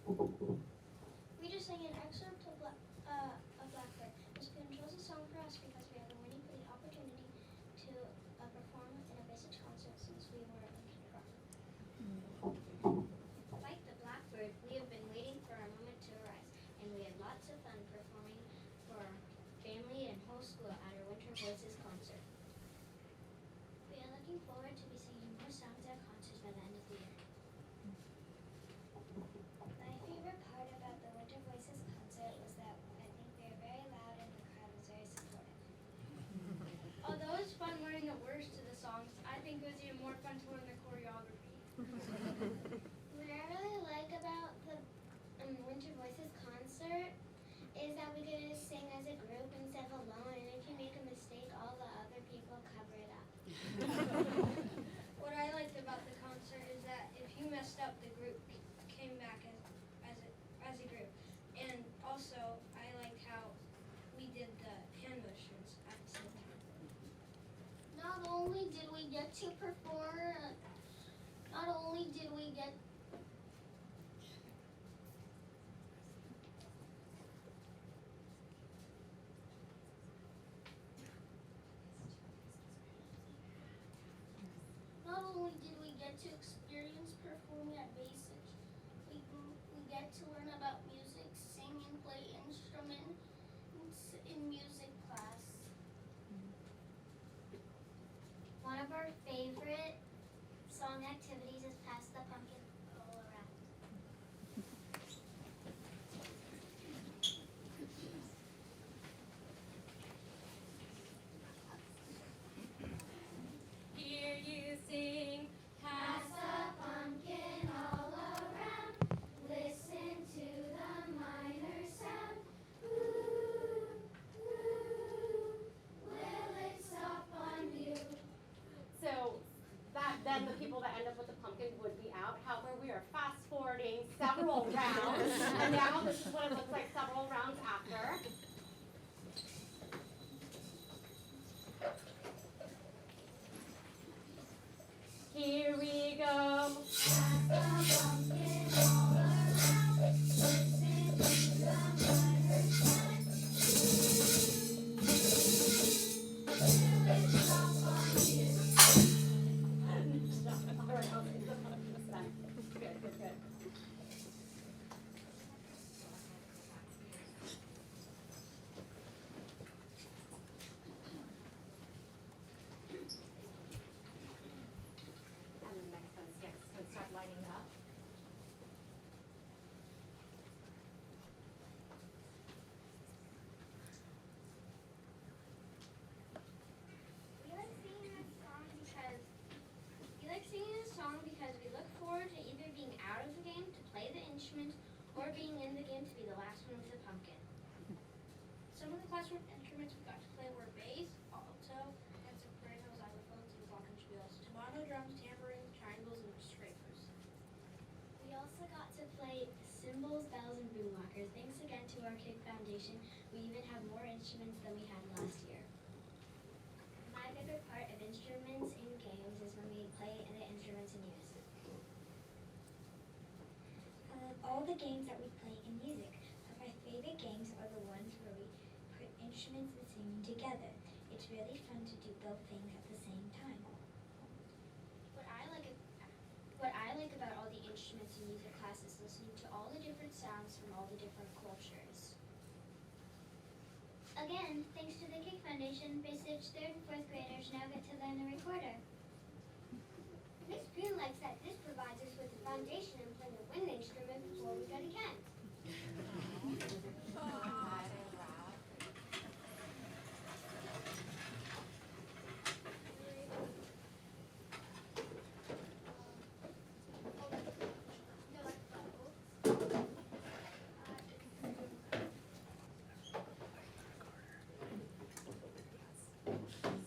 We just sang an excerpt of Blackbird. Miss Boone chose a song for us because we have been waiting for the opportunity to perform in a basic concert since we were in kindergarten. Like the Blackbird, we have been waiting for our moment to arise, and we had lots of fun performing for our family and whole school at our Winter Voices concert. We are looking forward to be singing more songs at concerts by the end of the year. My favorite part about the Winter Voices concert was that I think they were very loud and the crowd was very supportive. Although it was fun learning the words to the songs, I think it was even more fun to learn the choreography. What I really like about the Winter Voices concert is that we get to sing as a group instead of alone, and if you make a mistake, all the other people cover it up. What I liked about the concert is that if you messed up, the group came back as a group. And also, I liked how we did the hand motions at the same time. Not only did we get to perform, not only did we get to experience performing at basic, we get to learn about music, sing and play instruments in music class. One of our favorite song activities is Pass the Pumpkin All Around. Hear you sing, pass the pumpkin all around. Listen to the minor sound. Ooh, ooh, will it stop on you? So then the people that end up with the pumpkin would be out. However, we are fast forwarding several rounds, and now this is what it looks like several rounds after. Here we go. Pass the pumpkin all around. Listen to the minor sound. Will it stop on you? All right, I'll take the pumpkin this time. Good, good, good. And the next one sticks can start lining up. We like singing this song because we look forward to either being out of the game to play the instrument or being in the game to be the last one with the pumpkin. Some of the classroom instruments we got to play were bass, alto, and soprano, xylophones, and glockenspiels, tumbado, drums, tambourines, triangles, and scrapers. We also got to play cymbals, bells, and boomwalkers. Thanks again to our Kick Foundation, we even have more instruments than we had last year. My favorite part of instruments in games is when we play the instruments in unison. All the games that we play in music, but my favorite games are the ones where we put instruments and singing together. It's really fun to do both things at the same time. What I like about all the instruments in music class is listening to all the different sounds from all the different cultures. Again, thanks to the Kick Foundation, Basic 3rd and 4th graders now get to learn the recorder. Miss Boone likes that this provides us with a foundation in playing a wind instrument before we go to Kent.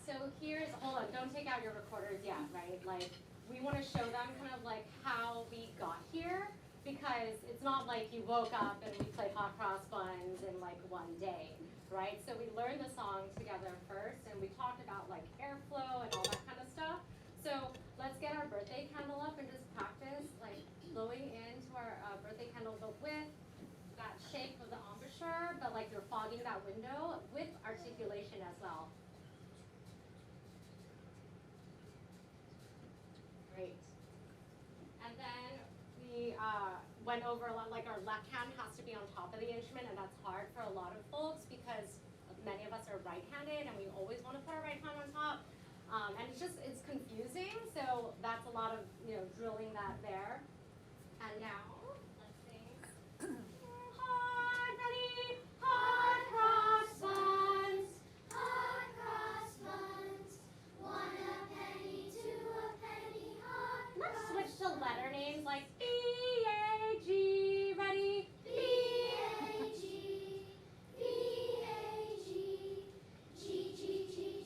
So here's, hold on, don't take out your recorders yet, right? Like, we want to show them kind of like how we got here, because it's not like you woke up and we played hot cross buns in like one day, right? So we learned the song together first, and we talked about like airflow and all that kind of stuff. So let's get our birthday candle up and just practice like blowing into our birthday birthday candle, but with that shape of the embouchure, but like you're fogging that window with articulation as well. Great. And then we went over a lot, like our left hand has to be on top of the instrument, and that's hard for a lot of folks because many of us are right-handed and we always want to put our right hand on top. And it's confusing, so that's a lot of, drilling that there. And now, let's sing. Hot, ready, hot cross buns. Hot cross buns, 1 a penny, 2 a penny, hot Let's cross switch to letter names like B-A-G, ready? B-A-G, B-A-G, G-G-G-G-A-A-A-A,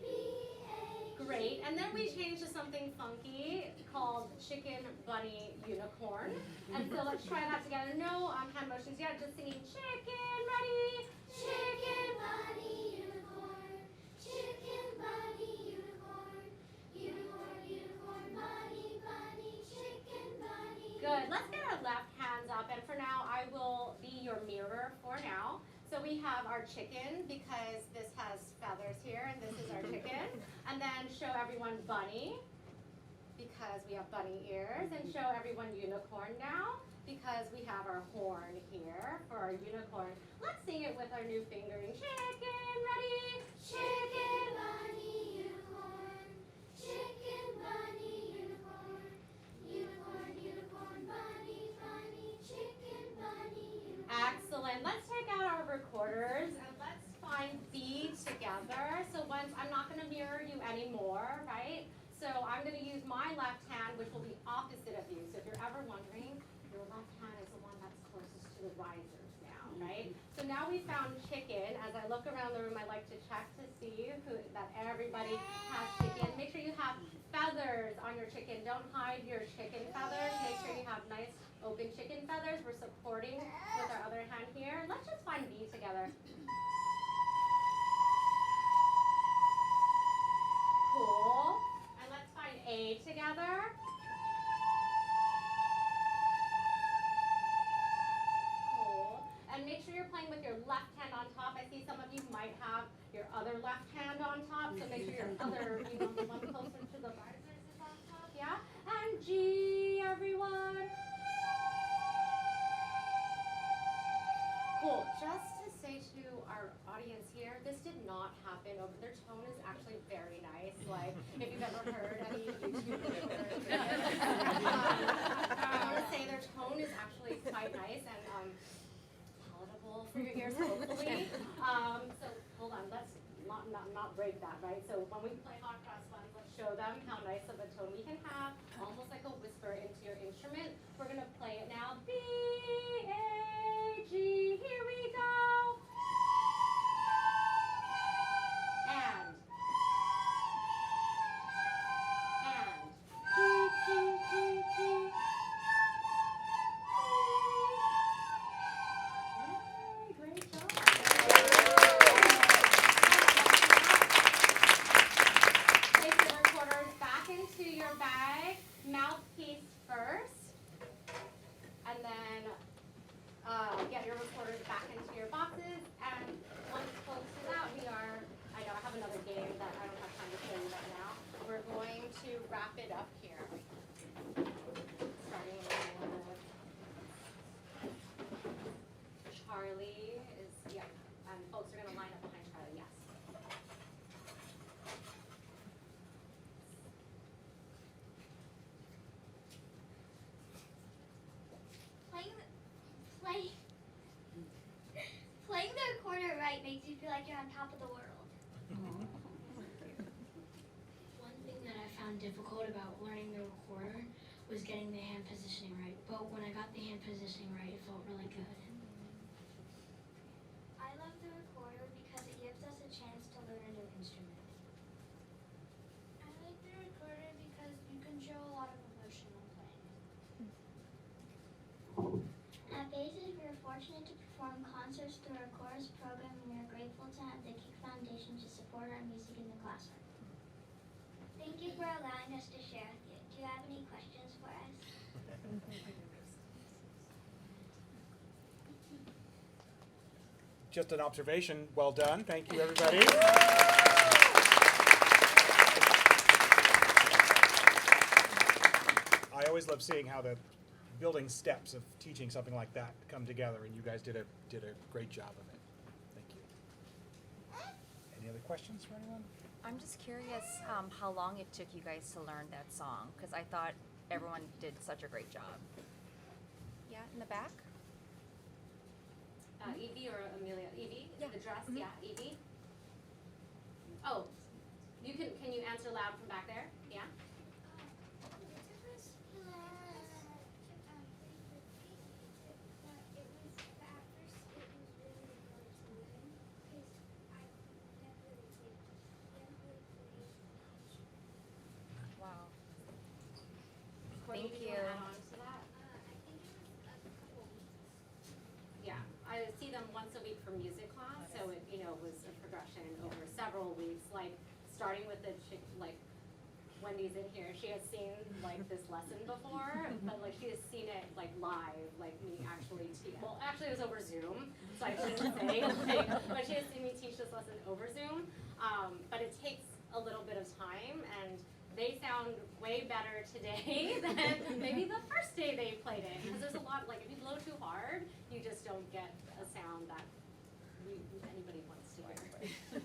B-A-G. Great, and then we changed to something funky called chicken, bunny, unicorn. And so let's try that together. No hand motions yet, just singing chicken, ready? Chicken, bunny, unicorn. Chicken, bunny, unicorn. Unicorn, unicorn, bunny, bunny. Chicken, bunny. Good, let's get our left hands up, and for now I will be your mirror for now. So we have our chicken because this has feathers here, and this is our chicken. And then show everyone bunny because we have bunny ears, and show everyone unicorn now because we have our horn here for our unicorn. Let's sing it with our new fingering. Chicken, ready? Chicken, bunny, unicorn. Chicken, bunny, unicorn. Unicorn, unicorn, bunny, bunny. Chicken, bunny, unicorn. Excellent. Let's take out our recorders and let's find B together. So once, I'm not going to mirror you anymore, right? So I'm going to use my left hand, which will be opposite of you. So if you're ever wondering, your left hand is the one that's closest to the risers now, right? So now we found chicken. As I look around the room, I like to check to see that everybody has chicken. Make sure you have feathers on your chicken. Don't hide your chicken feathers. Make sure you have nice open chicken feathers. We're supporting with our other hand here. Let's just find B together. Cool. And let's find A together. Cool. And make sure you're playing with your left hand on top. I see some of you might have your other left hand on top, so make sure your other, the one closer to the risers is on top, yeah? And G, everyone. Cool. Just to say to our audience here, this did not happen over. Their tone is actually very nice. Like, if you've ever heard any YouTube videos, I want to say their tone is actually quite nice and palatable for your ears, hopefully. So hold on, let's not break that, right? So when we play hot cross buns, let's show them how nice of a tone we can have, almost like a whisper into your instrument. We're gonna play it now. B A G. Here we go. And G G G G. Yay, great job. Place the recorders back into your bag, mouthpiece first, and then get your recorders back into your boxes. And once folks is out, I know I have another game that I don't have time to show you right now. We're going to wrap it up here. Starting with Charlie is, yeah, and folks are going to line up behind Charlie, yes. Playing the recorder right makes you feel like you're on top of the world. One thing that I found difficult about learning the recorder was getting the hand positioning right. But when I got the hand positioning right, it felt really good. I love the recorder because it gives us a chance to learn a new instrument. I like the recorder because you can show a lot of emotion when playing. At Bases, we are fortunate to perform concerts through our chorus program, and we are grateful to have the Kick Foundation to support our music in the classroom. Thank you for allowing us to share with you. Do you have any questions for us? just an observation. Well done. Thank you, everybody. I always love seeing how the building steps of teaching something like that come together, and you guys did a great job of it. Thank you. Any other questions for anyone? I'm just curious how long it took you guys to learn that song, because I thought everyone did such a great job. Yeah, in the back? Evie or Amelia? Evie? Yeah. The dress? Mhm. Yeah, Evie. Oh, can you answer loud from back there? Yeah? Wow. Courtney, Thank did you. wanna add on to that? Yeah, I see them once a week for music class, so it, was a progression over several weeks, like, starting with the chick, like, Wendy's in here, she has seen, like, this lesson before, but, like, she has seen it, like, live, like, me actually teach, well, actually it was over Zoom, so I shouldn't say, like, but she has seen me teach this lesson over Zoom, but it takes a little bit of time, and they sound way better today than maybe the first day they played it, because there's a lot, like, if you blow too hard, you just don't get a sound that anybody wants to hear. You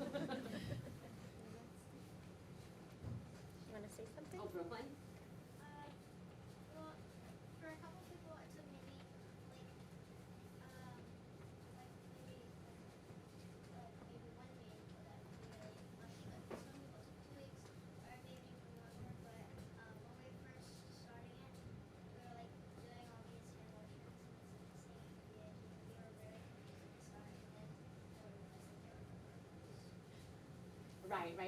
want to say something? Oh, Brooklyn? Well, for a couple people, it took maybe maybe 1 week for that to be really funny, but for some people it took 2 weeks or maybe even longer. But when we first starting it, we were like doing all these hand motions and singing the we were very confused at the start, and then we realized that they were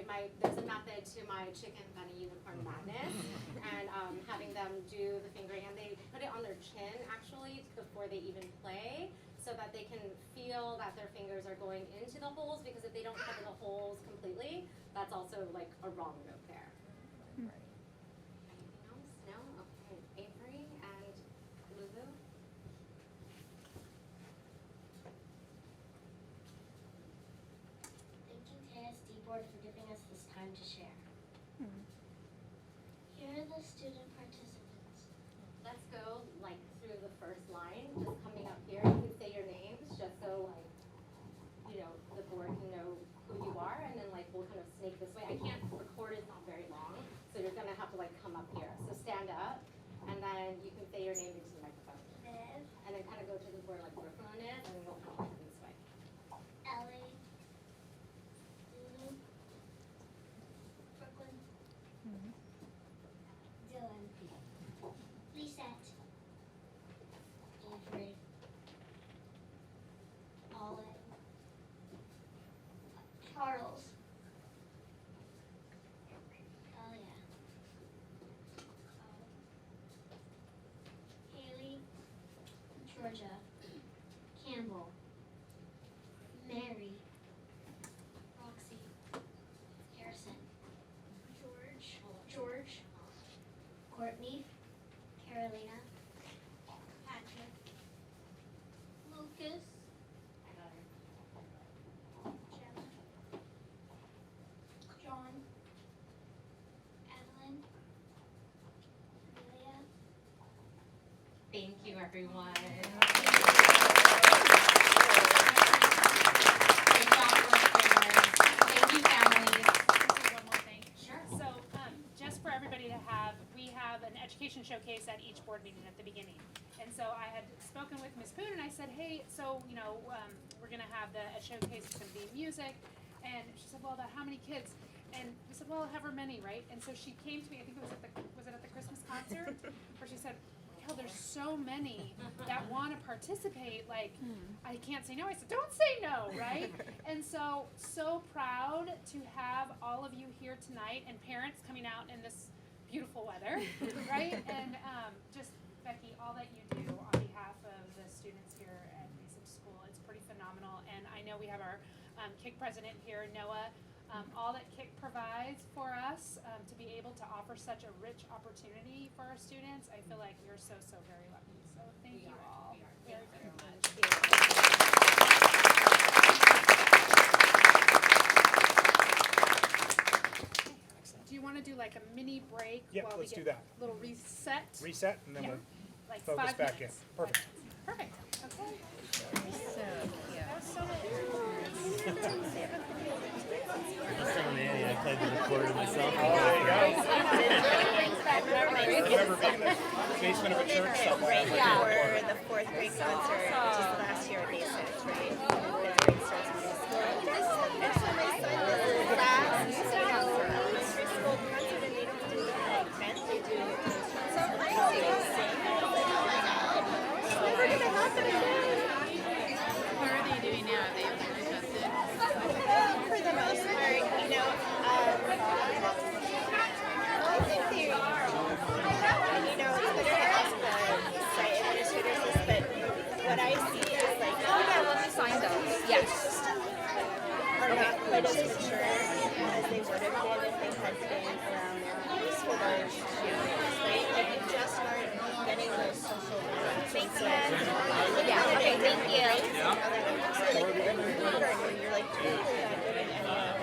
Right. There's a method to my chicken bunny unicorn madness, and having them do the fingering, and they put it on their chin actually before they even play, so that they can feel that their fingers are going into the holes, because if they don't cover the holes completely, that's also like a wrong note there. Anything else? No? Okay. Avery and Lulu? Thank you, KSD Board, for giving us this time to share. Here are the student participants. Let's go like through the first line, just coming up here. You can say your names just so like, the board can know who you are, and then like we'll kind of snake this way. I can't record, it's not very long, so you're gonna have to like come up here. So stand up, and then you can say your name into the microphone. Viv, And then kind of go to the where like Brooklyn is, and then we'll come this way. Ellie, Lulu, Brooklyn, Dylan, Lisette, Avery, Olin, Charles, Talia, Haley, Georgia, Campbell, Mary, Roxy, Harrison, George, Courtney, Carolina, Patrick, Lucas, Gemma, John, Evelyn, Amelia. Thank you, everyone. Great job, listeners. Thank you, families. One more thing. Sure. So, just for everybody to have, we have an education showcase at each board meeting at the beginning. And so I had spoken with Ms. Poon and I said, hey, so, we're gonna have a showcase, it's gonna be music. And she said, well, about how many kids? And we said, well, however many, right? And so she came to me, I think it was at the Christmas concert, where she said, hell, there's so many that wanna participate, like, I can't say no. I said, don't say no, right? And so proud to have all of you here tonight, and parents coming out in this beautiful weather, right? And just, Becky, all that you do on behalf of the students here at Basic School, it's pretty phenomenal. And I know we have our KIC president here, Noah. All that KIC provides for us to be able to offer such a rich opportunity for our students, I feel like we're so very lucky. So thank you all very, very much. while let's we do get that. a little reset. Reset, and then Yeah. we'll Like focus 5 back minutes. in. Perfect. Perfect. Okay. So cute. That was so much. I played the recorder myself. There you go. Remember being in the basement of a church somewhere. For the fourth grade concert, which is the last year at basics, right? Fifth grade starts in preschool. And so my son was last, elementary school concert, and they don't do like events, they do sometimes they sing. Oh my God. It's never gonna happen again. What are they doing now? They've adjusted. For the most part, you know, I think they are. You know, it's better to ask the site administrators this, but what I see is like, Oh yeah, let me sign those. Yes. are not quite as mature as they would have been if they had been around for those years, right? Like you just aren't getting those social rules. Thank you. Yeah, okay, thank you. You're like totally not doing any of that.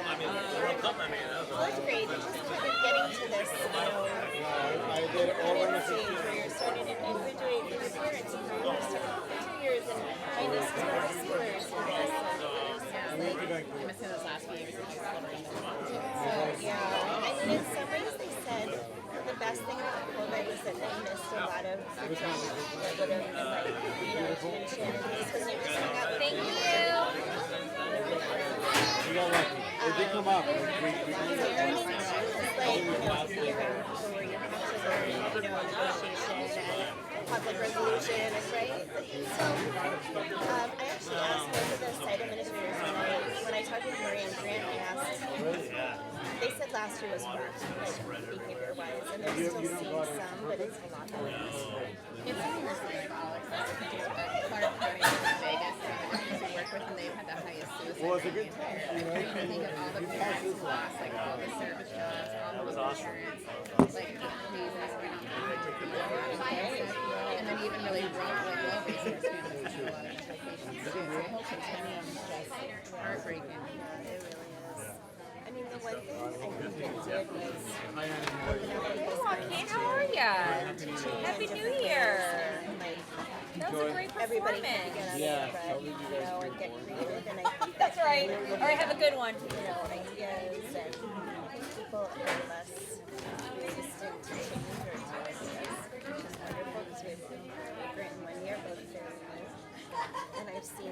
Fourth grade, you're just kind of getting to this, you know, stage where you're starting to, and we're doing for the parents and for years, for 2 years, and my nieces are high schoolers for this. I'm missing those last few years. Yeah, I mean, in some ways they said the best thing about COVID was that they missed a lot of the jobs that would have, like, you know, attention, because you just hung out with Thank people. You got lucky. It did come up. It's like, you know, be around people where you have to learn, you know, negotiation and conflict resolution, right? So, I actually asked both of the site administrators when I talked with Marie and Grant, I asked, they said last year was rough, like, behavior-wise, and they're still seeing some, but it's a lot better. It's interesting, like all Clark County in Vegas, we work with, and they've had the highest suicide Well, it's a rate good there. time, you know. I think of all the parents who lost, like all the service jobs, all the insurance, like reasons for not being and then even really low resource families have a lot of implications too. So the whole continuum is just heartbreaking. It really is. I mean, the one thing I think it did was open up people's Oh, minds Kate, how are ya? Happy New Year. like That was a great everybody can performance. get out Yeah, of their how rut, did you you guys know, and do get for it? creative, and I think That's right. All right, have a good one. you know, ideas and people are less resistant to change or to ideas, which is wonderful because we have Grant and Wendy are both very new. And I've seen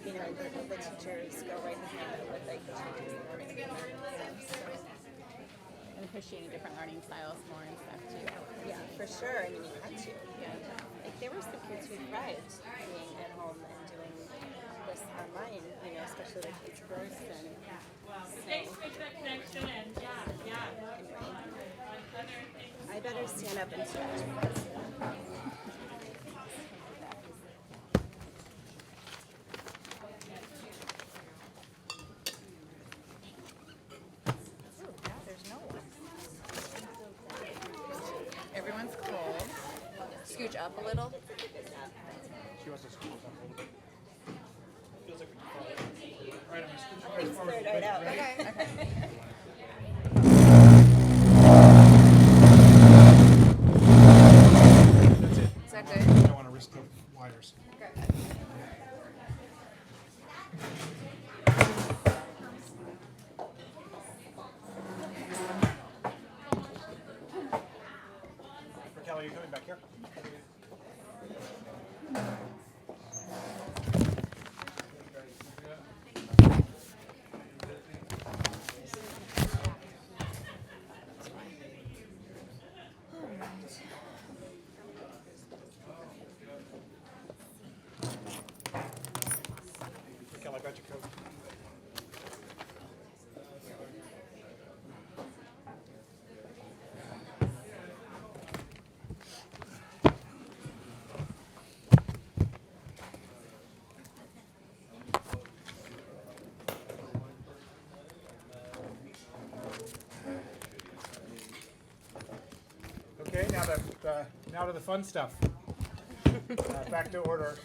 you know, the teachers go right behind it with like the changes they want to implement and stuff. So, And appreciating different learning styles more and stuff too. yeah, for sure. I mean, you had to. Like there were some kids who thrived being at home and doing this online, you know, especially like kids girls and I better stand up and stretch. Ooh, now there's no one. Everyone's cold. Scooch up a little. She wants to scoot us up a little bit. Feels like we can fall. All right, I'm gonna scoot you guys forward. Third right out. Okay. That's it. Is that good? I don't want to risk the wires. Raquel, are you coming back here? Raquel, I got your coat. Okay, now to the fun stuff. Back to order.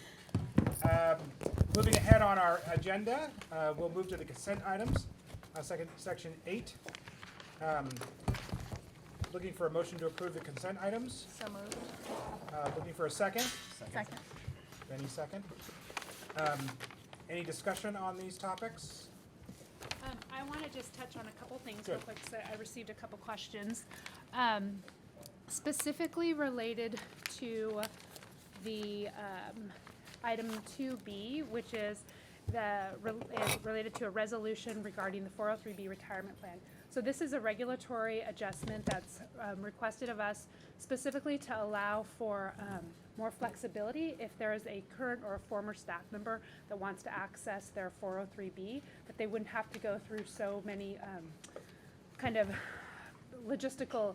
Moving ahead on our agenda, we'll move to the consent items, section 8. Looking for a motion to approve the consent items. So moved. Looking for a second. Second. Benny, second. Any discussion on these topics? I want to just touch on a couple things Good. real quick, so I received a couple questions. Specifically related to the item 2B, which is related to a resolution regarding the 403B retirement plan. So this is a regulatory adjustment that's requested of us specifically to allow for more flexibility if there is a current or a former staff member that wants to access their 403B, that they wouldn't have to go through so many kind of logistical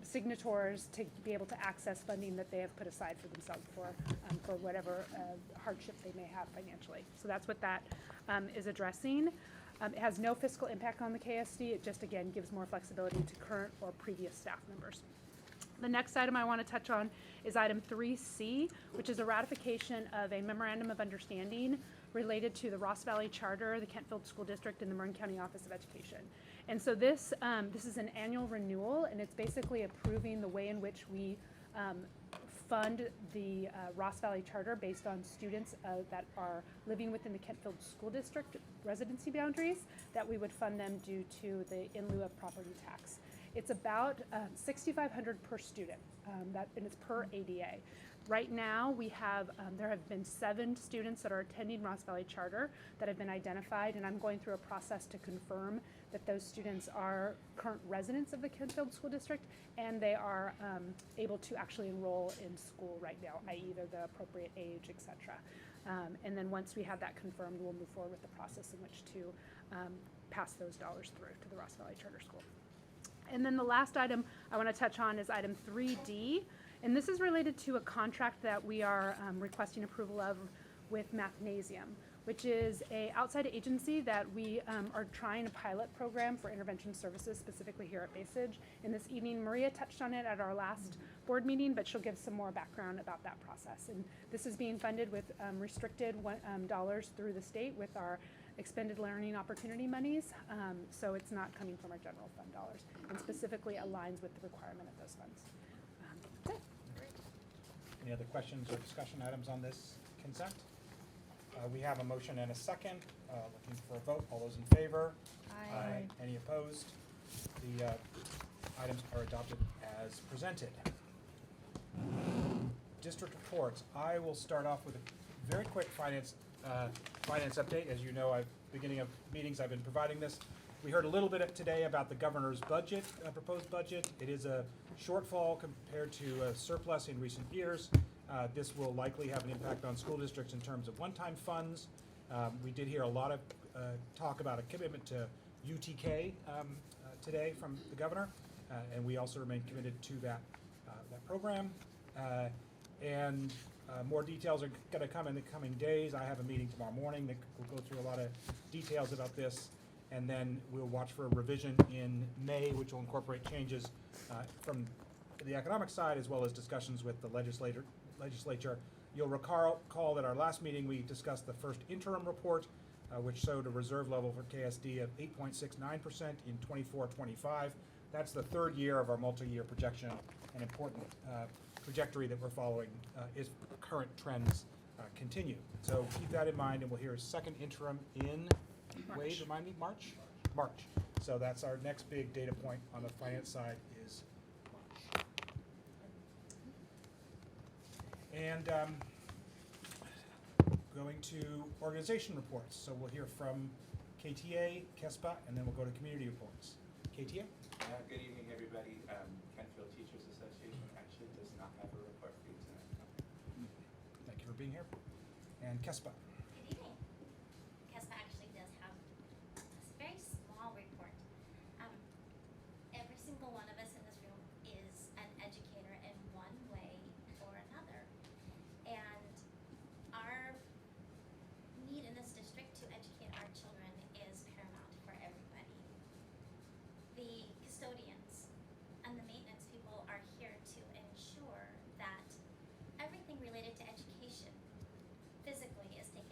signators to be able to access funding that they have put aside for themselves for whatever hardship they may have financially. So that's what that is addressing. It has no fiscal impact on the KSD. It just, again, gives more flexibility to current or previous staff members. The next item I want to touch on is item 3C, which is a ratification of a memorandum of understanding related to the Ross Valley Charter, the Kentfield School District, and the Marin County Office of Education. And so this is an annual renewal, and it's basically approving the way in which we fund the Ross Valley Charter based on students that are living within the Kentfield School District residency boundaries, that we would fund them due to the in lieu of property tax. It's about $6,500 per student, and it's per ADA. Right now, we have there have been 7 students that are attending Ross Valley Charter that have been identified, and I'm going through a process to confirm that those students are current residents of the Kentfield School District, and they are able to actually enroll in school right now, i.e. they're the appropriate age, etc. And then once we have that confirmed, we'll move forward with the process in which to pass those dollars through to the Ross Valley Charter School. And then the last item I want to touch on is item 3D, and this is related to a contract that we are requesting approval of with Mathnasium, which is a outside agency that we are trying a pilot program for intervention services, specifically here at Basage. And this evening, Maria touched on it at our last board meeting, but she'll give some more background about that process. And this is being funded with restricted dollars through the state with our expended learning opportunity monies, so it's not coming from our general fund dollars, and specifically aligns with the requirement of those funds. That's it. Any other questions or discussion items on this consent? We have a motion and a second. Looking for a vote. All those in favor? Aye. Any opposed? The items are adopted as presented. District reports. I will start off with a very quick finance update. As you know, beginning of meetings, I've been providing this. We heard a little bit today about the governor's budget, proposed budget. It is a shortfall compared to a surplus in recent years. This will likely have an impact on school districts in terms of one-time funds. We did hear a lot of talk about a commitment to UTK today from the governor, and we also remain committed to that program. More details are going to come in the coming days. I have a meeting tomorrow morning that will go through a lot of details about this, and then we'll watch for a revision in May, which will incorporate changes from the economic side as well as discussions with the legislature. You'll recall that our last meeting we discussed the first interim report, which showed a reserve level for KSD of 8.69% in 24-25. That's the third year of our multi-year projection, an important trajectory that we're following if current trends continue. So keep that in mind, and we'll hear a second interim in, Wade, remind me, March? March. So that's our next big data point on the finance side is March. And going to organization reports. So we'll hear from KTA, KESPA, and then we'll go to community reports. KTA? Good evening, everybody. Kentfield Teachers Association actually does not have a report for you tonight. Thank you for being here. And KESPA? Good evening. KESPA actually does have a very small report. Every single one of us in this room is an educator in one way or another. And our need in this district to educate our children is paramount for everybody. The custodians and the maintenance people are here to ensure that everything related to education physically is taken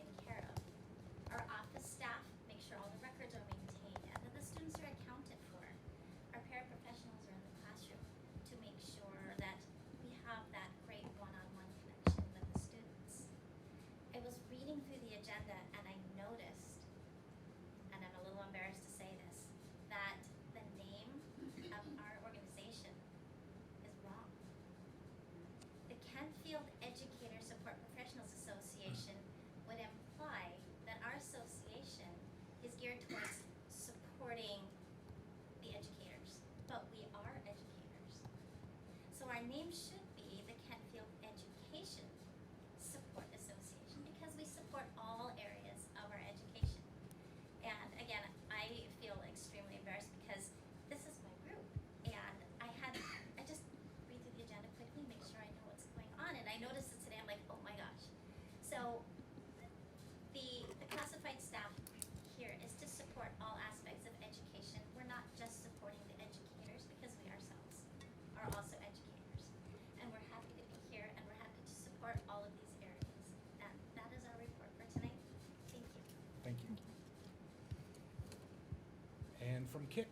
from KIC.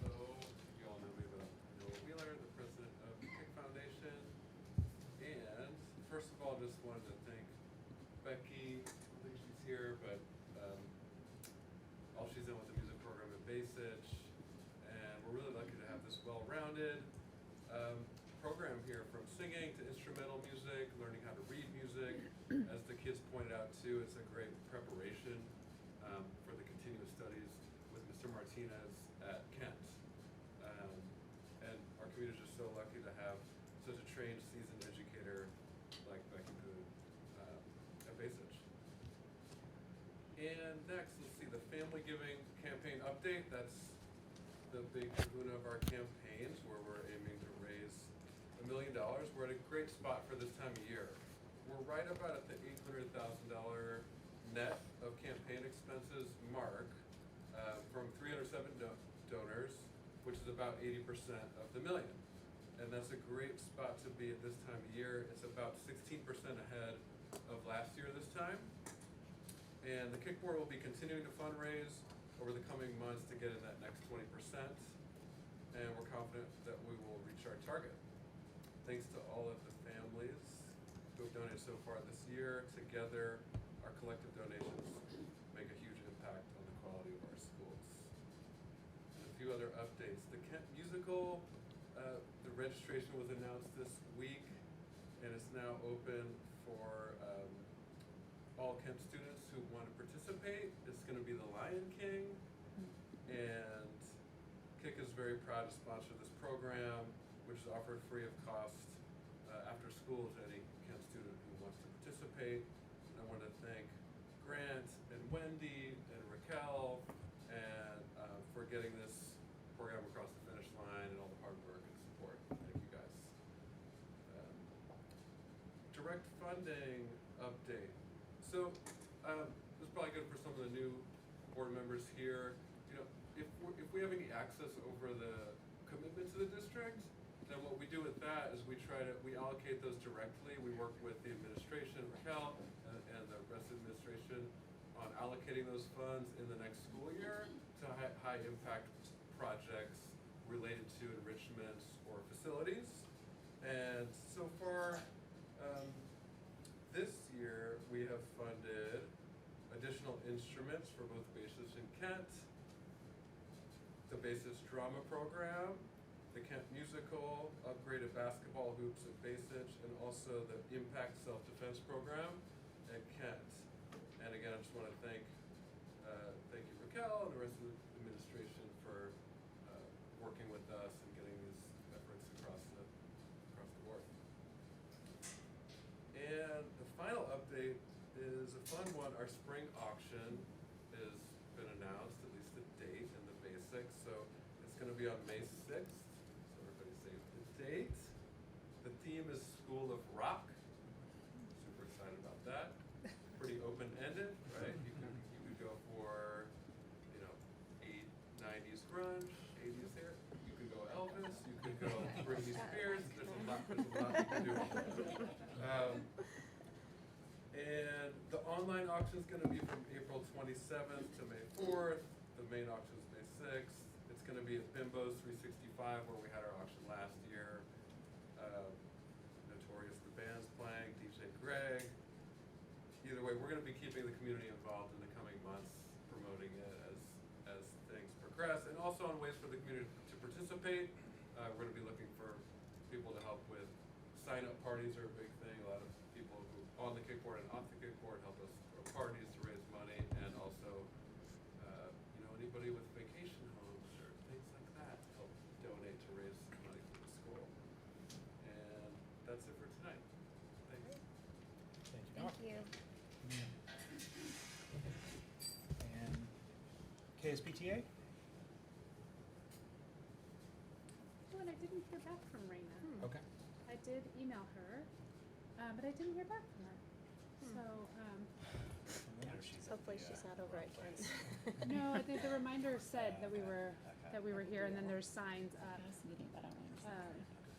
So, you all know me, but I'm Noah Wheeler, the president of the KIC Foundation. And first of all, just wanted to thank Becky. I don't think she's here, but all she's done with the music program at Basich. And we're really lucky to have this well-rounded program here, from singing to instrumental music, learning how to read music. As the kids pointed out too, it's a great preparation for the continuous studies with Mr. Martinez at Kent. And our community is just so lucky to have such a trained, seasoned educator like Becky Poon at Basich. And next, let's see, the Family Giving Campaign update. That's the big kahuna of our campaigns, where we're aiming to raise $1 million. We're at a great spot for this time of year. We're right about at the $800,000 net of campaign expenses mark from 307 donors, which is about 80% of the million. And that's a great spot to be at this time of year. It's about 16% ahead of last year this time. And the KIC Board will be continuing to fundraise over the coming months to get in that next 20%. And we're confident that we will reach our target. Thanks to all of the families who have donated so far this year. Together, our collective donations make a huge impact on the quality of our schools. And a few other updates. The Kent Musical, the registration was announced this week, and it's now open for all Kent students who want to participate. It's going to be the Lion King, and KIC is very proud to sponsor this program, which is offered free of cost after school to any Kent student who wants to participate. And I want to thank Grant and Wendy and Raquel and for getting this program across the finish line, and all the hard work and support. Thank you guys. Direct funding update. So this is probably good for some of the new board members here. You know, if we have any access over the commitment to the district, then what we do with that is we allocate those directly. We work with the administration, Raquel, and the rest of the administration on allocating those funds in the next school year to high impact projects related to enrichments or facilities. And so far, this year we have funded additional instruments for both Basich and Kent, the Basich Drama Program, the Kent Musical, upgraded basketball hoops at Basich, and also the Impact Self-Defense Program at Kent. And again, I just want to thank you, Raquel, and the rest of the administration for working with us and getting these efforts across the board. And the final update is a fun one. Our spring auction has been announced, at least the date and the basics. So it's going to be on May 6th. So everybody save the date. The theme is School of Rock. Super excited about that. Pretty open-ended, right? You could go for, 90s grunge, 80s hair. You could go Elvis. You could go Britney Spears. There's a lot you can do. And the online auction is going to be from April 27th to May 4th. The main auction is May 6th. It's going to be at Bimbo's 365, where we had our auction last year. Notorious the band's playing, DJ Greg. Either way, we're going to be keeping the community involved in the coming months, promoting it as things progress, and also on ways for the community to participate. We're going to be looking for people to help with sign-up parties are a big thing. A lot of people who on the KIC Board and off the KIC Board help us throw parties to raise money, and also anybody with vacation homes or things like that help donate to raise money for the school. And that's it for tonight. Thanks. Thank you. Thank you. And KSPTA? Oh, and I didn't hear back from Raina. Okay. I did email her, but I didn't hear back from her. So, Hopefully she's not over at Kent. no, I think the reminder said that we were here, and then there's signs up.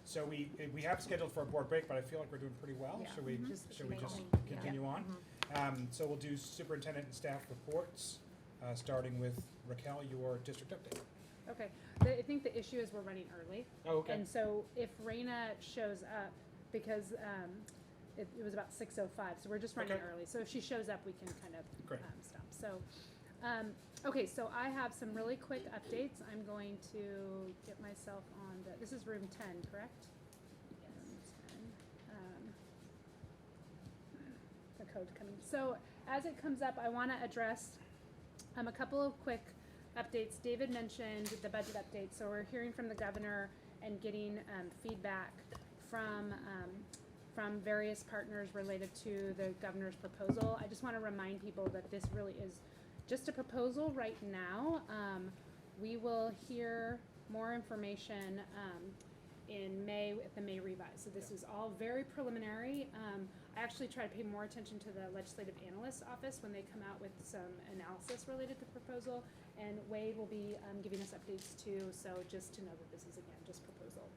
So we have scheduled for a board break, but I feel like we're doing pretty well. Yeah. Should we Just should we keep just going. continue on? So we'll do superintendent and staff reports, starting with Raquel, your district update. Okay, I think the issue is we're running early. Oh, okay. And so if Raina shows up, because it was about 6:05, so we're just running Okay. early. So if she shows up, we can kind of Great. stop. So, okay, so I have some really quick updates. I'm going to get myself on this is room 10, correct? Yes. Room 10. The code coming. So as it comes up, I want to address a couple of quick updates. David mentioned the budget update, so we're hearing from the governor and getting feedback from various partners related to the governor's proposal. I just want to remind people that this really is just a proposal right now. We will hear more information in May at the May revise. So this is all very preliminary. I actually try to pay more attention to the legislative analyst's office when they come out with some analysis related to the proposal, and Wade will be giving us updates too, so just to know that this is, again, just proposal.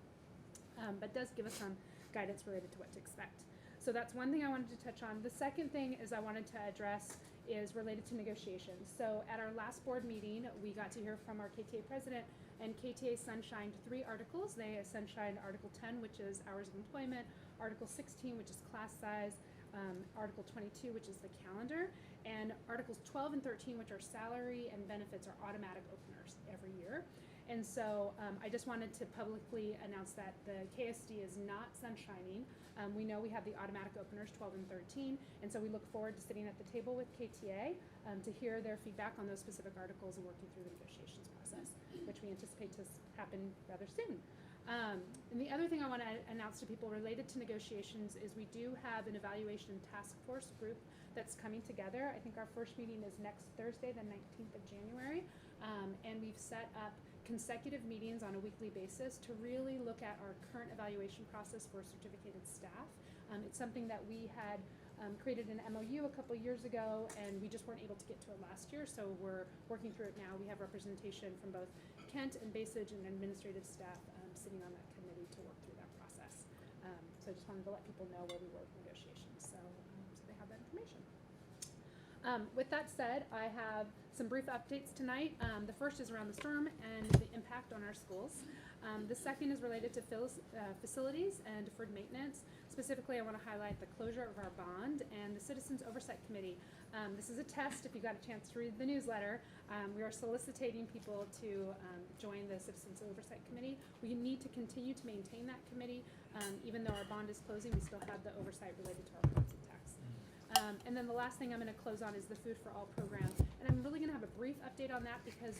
But does give us some guidance related to what to expect. So that's one thing I wanted to touch on. The second thing is I wanted to address is related to negotiations. So at our last board meeting, we got to hear from our KTA president, and KTA sunshined 3 articles. They sunshined Article 10, which is hours of employment, Article 16, which is class size, Article 22, which is the calendar, and Articles 12 and 13, which are salary and benefits, are automatic openers every year. And so I just wanted to publicly announce that the KSD is not sunshining. We know we have the automatic openers 12 and 13, and so we look forward to sitting at the table with KTA to hear their feedback on those specific articles and working through the negotiations process, which we anticipate to happen rather soon. And the other thing I want to announce to people related to negotiations is we do have an evaluation task force group that's coming together. I think our first meeting is next Thursday, the 19th of January, and we've set up consecutive meetings on a weekly basis to really look at our current evaluation process for certificated staff. It's something that we had created an MOU a couple years ago, and we just weren't able to get to it last year, so we're working through it now. We have representation from both Kent and Basage and administrative staff sitting on that committee to work through that process. So I just wanted to let people know where we were with negotiations, so they have that information. With that said, I have some brief updates tonight. The first is around the storm and the impact on our schools. The second is related to facilities and deferred maintenance. Specifically, I want to highlight the closure of our bond and the Citizens Oversight Committee. This is a test if you got a chance to read the newsletter. We are soliciting people to join the Citizens Oversight Committee. We need to continue to maintain that committee. Even though our bond is closing, we still have the oversight related to our property tax. And then the last thing I'm going to close on is the Food for All program. And I'm really going to have a brief update on that because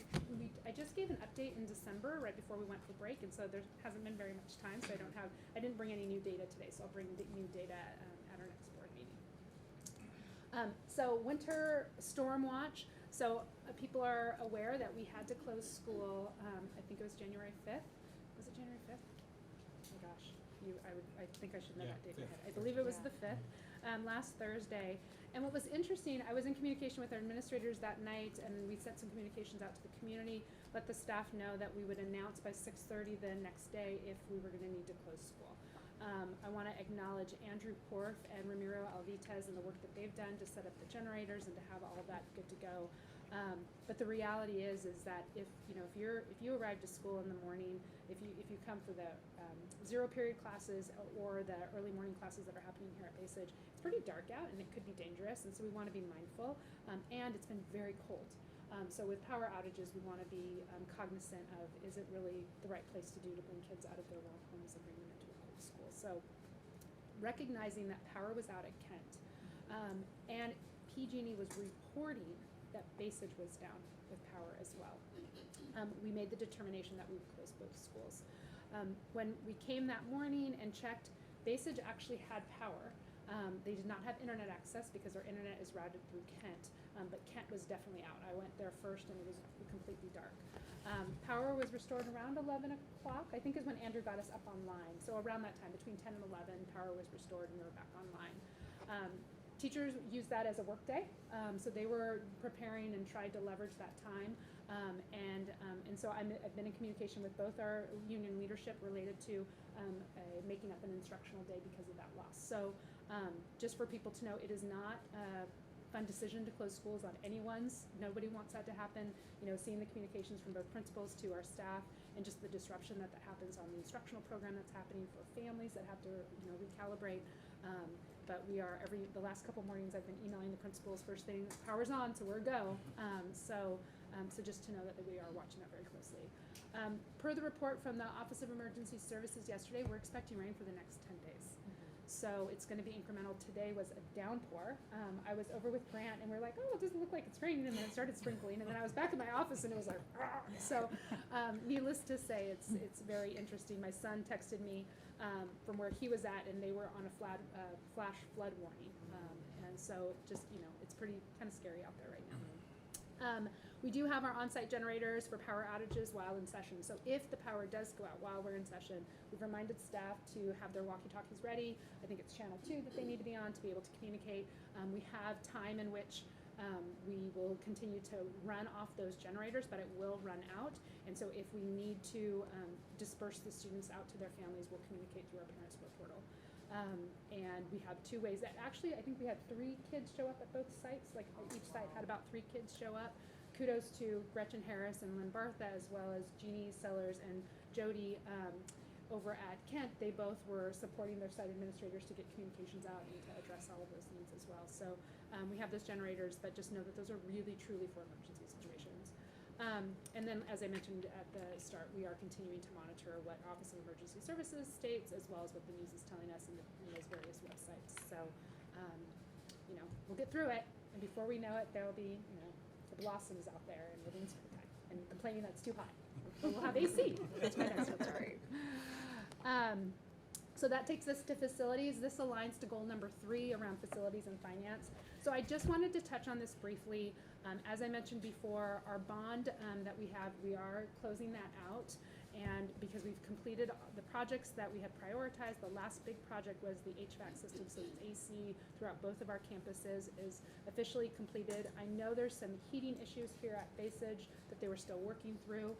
I just gave an update in December right before we went for break, and so there hasn't been very much time, so I didn't bring any new data today, so I'll bring new data at our next board meeting. So winter storm watch. So people are aware that we had to close school, I think it was January 5th. Was it January 5th? Oh my gosh, I think I should know that date in my head. I believe it was the 5th. Last Thursday. And what was interesting, I was in communication with our administrators that night, and we sent some communications out to the community, let the staff know that we would announce by 6:30 the next day if we were going to need to close school. I want to acknowledge Andrew Porf and Ramiro Alvites and the work that they've done to set up the generators and to have all that good to go. But the reality is that if you arrive to school in the morning, if you come for the 0 period classes or the early morning classes that are happening here at Basage, it's pretty dark out and it could be dangerous, and so we want to be mindful. And it's been very cold. So with power outages, we want to be cognizant of, is it really the right place to do to bring kids out of their warm homes and bring them into a cold school? So recognizing that power was out at Kent, and PG&E was reporting that Basage was down with power as well. We made the determination that we would close both schools. When we came that morning and checked, Basage actually had power. They did not have internet access because our internet is routed through Kent, but Kent was definitely out. I went there first and it was completely dark. Power was restored around 11 o'clock, I think is when Andrew got us up online. So around that time, between 10 and 11, power was restored and we were back online. Teachers used that as a work day, so they were preparing and tried to leverage that time. And so I've been in communication with both our union leadership related to making up an instructional day because of that loss. So just for people to know, it is not fun decision to close schools on anyone's. Nobody wants that to happen. You know, seeing the communications from both principals to our staff and just the disruption that happens on the instructional program that's happening for families that have to, you know, recalibrate. But we are the last couple mornings I've been emailing the principals first thing, power's on, so we're go. So just to know that we are watching that very closely. Per the report from the Office of Emergency Services yesterday, we're expecting rain for the next 10 days. So it's going to be incremental. Today was a downpour. I was over with Grant and we're like, oh, it doesn't look like it's raining, and then it started sprinkling, and then I was back in my office and it was like, ah. So needless to say, it's very interesting. My son texted me from where he was at, and they were on a flash flood warning, and so just, you know, it's pretty kind of scary out there right now. We do have our on-site generators for power outages while in session. So if the power does go out while we're in session, we've reminded staff to have their walkie-talkies ready. I think it's channel 2 that they need to be on to be able to communicate. We have time in which we will continue to run off those generators, but it will run out. And so if we need to disperse the students out to their families, we'll communicate through our parent support portal. And we have 2 ways that actually, I think we had 3 kids show up at both sites. Like each site had about 3 kids show up. Kudos to Gretchen Harris and Lynn Bartha, as well as Jeannie Sellers and Jody over at Kent. They both were supporting their site administrators to get communications out and to address all of those needs as well. So we have those generators, but just know that those are really, truly for emergency situations. And then, as I mentioned at the start, we are continuing to monitor what Office of Emergency Services states, as well as what the news is telling us in those various websites. So, you know, we'll get through it, and before we know it, there will be, you know, the blossoms out there and living springtime, and complaining that it's too hot. But we'll have AC. That's my next story. So that takes us to facilities. This aligns to goal number 3 around facilities and finance. So I just wanted to touch on this briefly. As I mentioned before, our bond that we have, we are closing that out. And because we've completed the projects that we had prioritized, the last big project was the HVAC system, so AC throughout both of our campuses is officially completed. I know there's some heating issues here at Basage that they were still working through.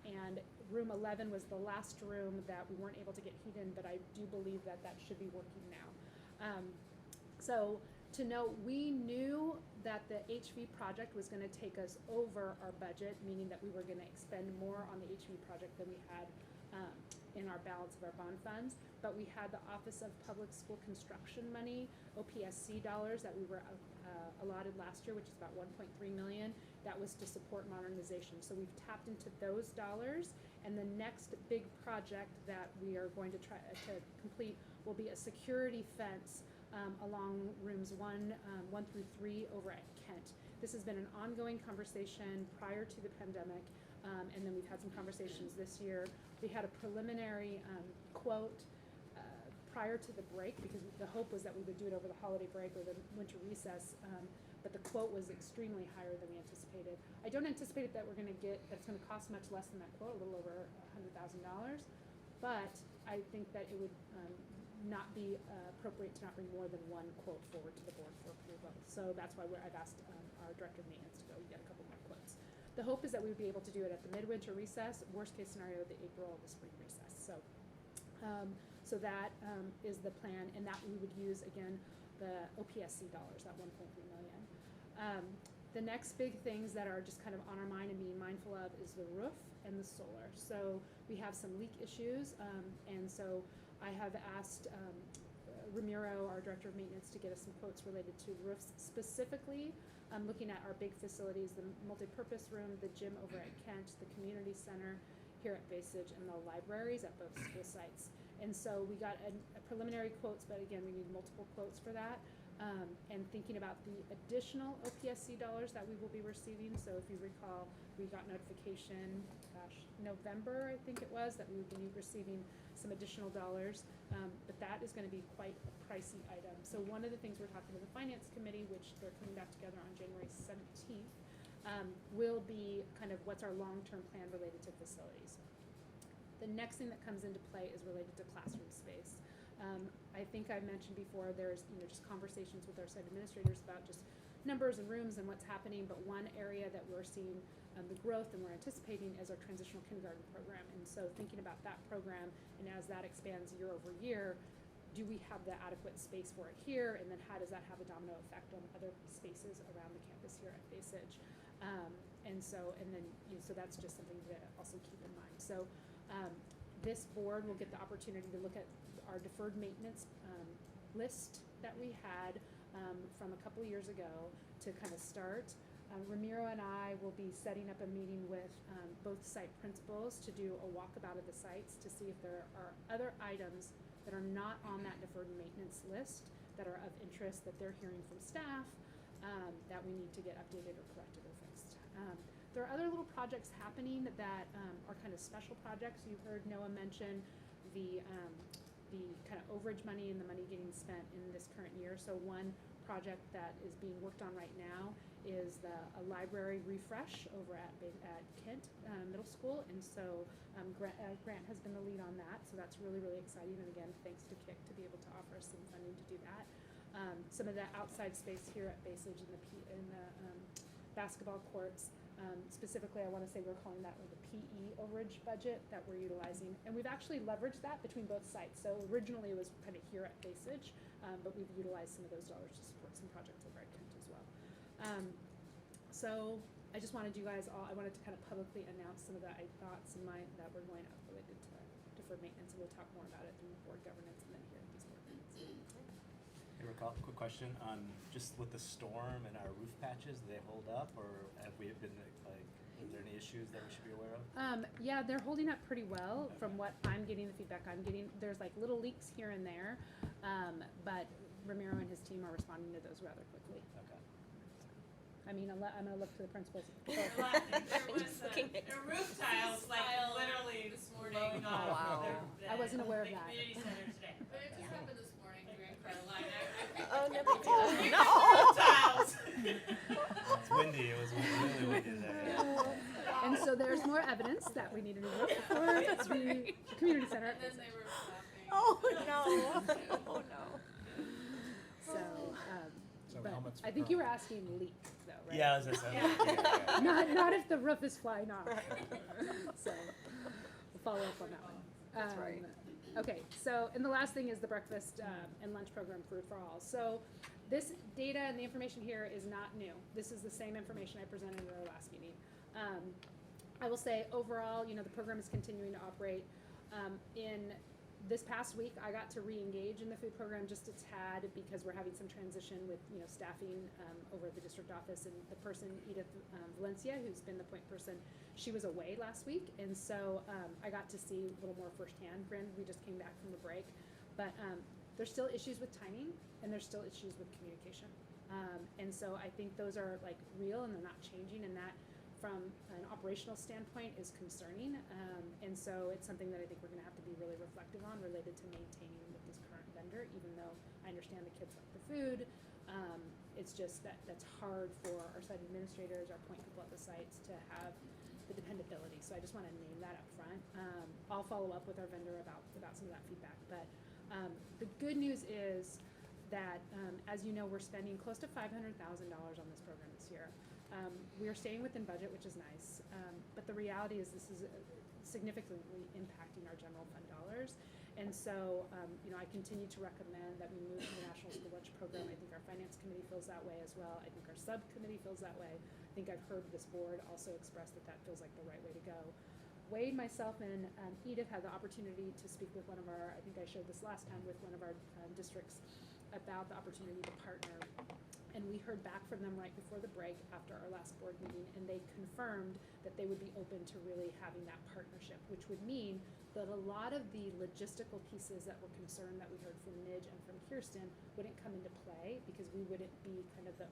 And room 11 was the last room that we weren't able to get heat in, but I do believe that that should be working now. So to note, we knew that the HV project was going to take us over our budget, meaning that we were going to expend more on the HV project than we had in our balance of our bond funds. But we had the Office of Public School Construction money, OPSC dollars, that we were allotted last year, which is about $1.3 million. That was to support modernization. So we've tapped into those dollars, and the next big project that we are going to try to complete will be a security fence along rooms 1 through 3 over at Kent. This has been an ongoing conversation prior to the pandemic, and then we've had some conversations this year. We had a preliminary quote prior to the break, because the hope was that we would do it over the holiday break or the winter recess, but the quote was extremely higher than we anticipated. I don't anticipate that it's going to cost much less than that quote, a little over $100,000, but I think that it would not be appropriate to not bring more than 1 quote forward to the board for approval. So that's why I've asked our director of maintenance to go get a couple more quotes. The hope is that we would be able to do it at the midwinter recess, worst case scenario, the April or the spring recess. So that is the plan, and that we would use, again, the OPSC dollars, that $1.3 million. The next big things that are just kind of on our mind and being mindful of is the roof and the solar. So we have some leak issues, and so I have asked Ramiro, our director of maintenance, to get us some quotes related to roofs, specifically looking at our big facilities, the multipurpose room, the gym over at Kent, the community center here at Basage, and the libraries at both school sites. And so we got a preliminary quotes, but again, we need multiple quotes for that. And thinking about the additional OPSC dollars that we will be receiving. So if you recall, we got notification, November, I think it was, that we would be receiving some additional dollars, but that is going to be quite a pricey item. So one of the things we're talking to the Finance Committee, which they're coming back together on January 17th, will be kind of what's our long-term plan related to facilities. The next thing that comes into play is related to classroom space. I think I mentioned before, there's just conversations with our site administrators about just numbers and rooms and what's happening, but one area that we're seeing the growth and we're anticipating is our transitional kindergarten program. And so thinking about that program, and as that expands year over year, do we have the adequate space for it here, and then how does that have a domino effect on other spaces around the campus here at Basage? So that's just something to also keep in mind. So this board will get the opportunity to look at our deferred maintenance list that we had from a couple years ago to kind of start. Ramiro and I will be setting up a meeting with both site principals to do a walkabout of the sites to see if there are other items that are not on that deferred maintenance list that are of interest that they're hearing from staff that we need to get updated or corrected or fixed. There are other little projects happening that are kind of special projects. You heard Noah mention the kind of overage money and the money getting spent in this current year. So one project that is being worked on right now is a library refresh over at Kent Middle School, and so Grant has been the lead on that, so that's really, really exciting, and again, thanks to KIC to be able to offer us some funding to do that. Some of the outside space here at Basage in the basketball courts, specifically I want to say we're calling that the PE overage budget that we're utilizing, and we've actually leveraged that between both sites. So originally it was kind of here at Basage, but we've utilized some of those dollars to support some projects over at Kent as well. So I just wanted you guys all, I wanted to kind of publicly announce some of the thoughts in mind that we're going up related to deferred maintenance, and we'll talk more about it in board governance and then here at these board meetings. Hey, Raquel, quick question on just with the storm and our roof patches, do they hold up, or have we been like, is there any issues that we should be aware of? Yeah, they're holding up pretty well from what I'm getting, the feedback I'm getting. There's like little leaks here and there, but Ramiro and his team are responding to those rather quickly. Okay. I mean, I'm gonna look to the principals. There was a roof tiles, like literally this morning. Oh, wow. I wasn't aware of the that. community center today. But it just happened this morning during Carolina. Oh, no big deal. No. Roof tiles. It's windy, it was really windy today. And so there's more evidence that we need a new roof for the community center. And then they were laughing. Oh, no. Oh, no. So, So but helmets for I think you were Carl. asking leak though, right? Yeah, I was just saying. Not if the roof is flying off. So we'll follow up on that one. That's right. Okay, so, and the last thing is the breakfast and lunch program Food for All. So this data and the information here is not new. This is the same information I presented at our last meeting. I will say overall, the program is continuing to operate. In this past week, I got to re-engage in the food program just a tad because we're having some transition with staffing over at the district office, and the person, Edith Valencia, who's been the point person, she was away last week, and so I got to see a little more firsthand. Granted, we just came back from a break, but there's still issues with timing, and there's still issues with communication, and so I think those are like real, and they're not changing, and that from an operational standpoint is concerning, and so it's something that I think we're going to have to be really reflective on related to maintaining with this current vendor, even though I understand the kids like the food. It's just that's hard for our site administrators, our point people at the sites to have the dependability, so I just want to name that up front. I'll follow up with our vendor about some of that feedback, but the good news is that, as you know, we're spending close to $500,000 on this program this year. We are staying within budget, which is nice, but the reality is this is significantly impacting our general fund dollars. And so, I continue to recommend that we move to the National School Lunch Program. I think our finance committee feels that way as well. I think our subcommittee feels that way. I think I've heard this board also express that feels like the right way to go. Wade, myself, and Edith had the opportunity to speak with one of our, I think I showed this last time, with one of our districts about the opportunity to partner. And we heard back from them right before the break after our last board meeting, and they confirmed that they would be open to really having that partnership, which would mean that a lot of the logistical pieces that were concerned that we heard from Midge and from Kirsten wouldn't come into play because we wouldn't be kind of the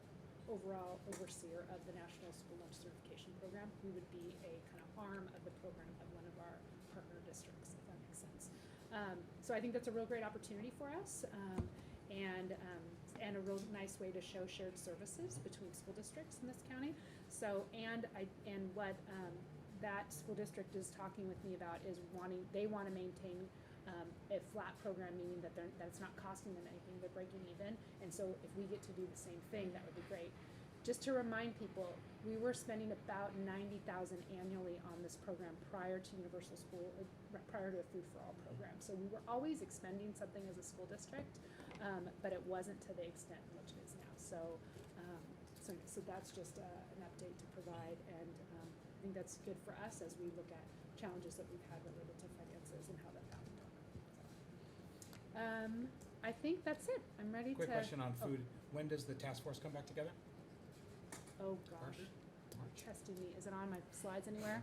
overall overseer of the National School Lunch Certification Program. We would be a kind of arm of the program of one of our partner districts, if that makes sense. So I think that's a real great opportunity for us. And a real nice way to show shared services between school districts in this county. So, and what that school district is talking with me about is they want to maintain a flat program, meaning that it's not costing them anything, they're breaking even. And so if we get to do the same thing, that would be great. just to remind people, we were spending about $90,000 annually on this program prior to universal school, prior to a Food for All program. So we were always expending something as a school district, but it wasn't to the extent in which it is now. So that's just an update to provide, and I think that's good for us as we look at challenges that we've had related to finances and how that happened. I think that's it. I'm ready Quick to. question on food. When does the task force come back together? Oh gosh, March? testing me. Is it on my slides anywhere?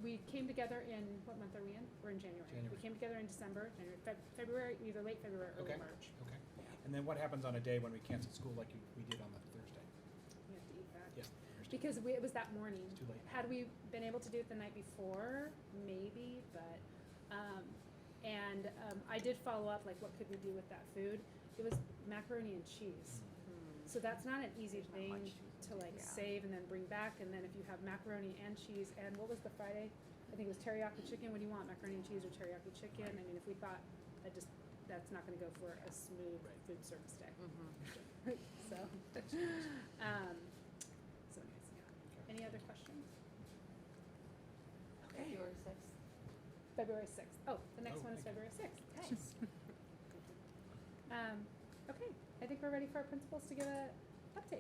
We came together in, what month are we in? We're in January. We came together in December, January, February, either late February or early March. Okay. And then what happens on a day when we cancel school like we did on the Thursday? We have to eat that. Yeah. Because it was that morning. It's too late. Had we been able to do it the night before, maybe, but, I did follow up, like, what could we do with that food? It was macaroni and cheese. So that's not an easy There's not thing much to like yeah. save and then bring back, and then if you have macaroni and cheese, and what was the Friday? I think it was teriyaki chicken. What do you want, macaroni and cheese or teriyaki chicken? I mean, if we thought that's not gonna go for a smooth food service day. So, so anyways, yeah. Any other questions? Okay. February 6th. February 6th. Oh, the next one is thank you. February 6th. Nice. Okay, I think we're ready for our principals to give a update. Okay,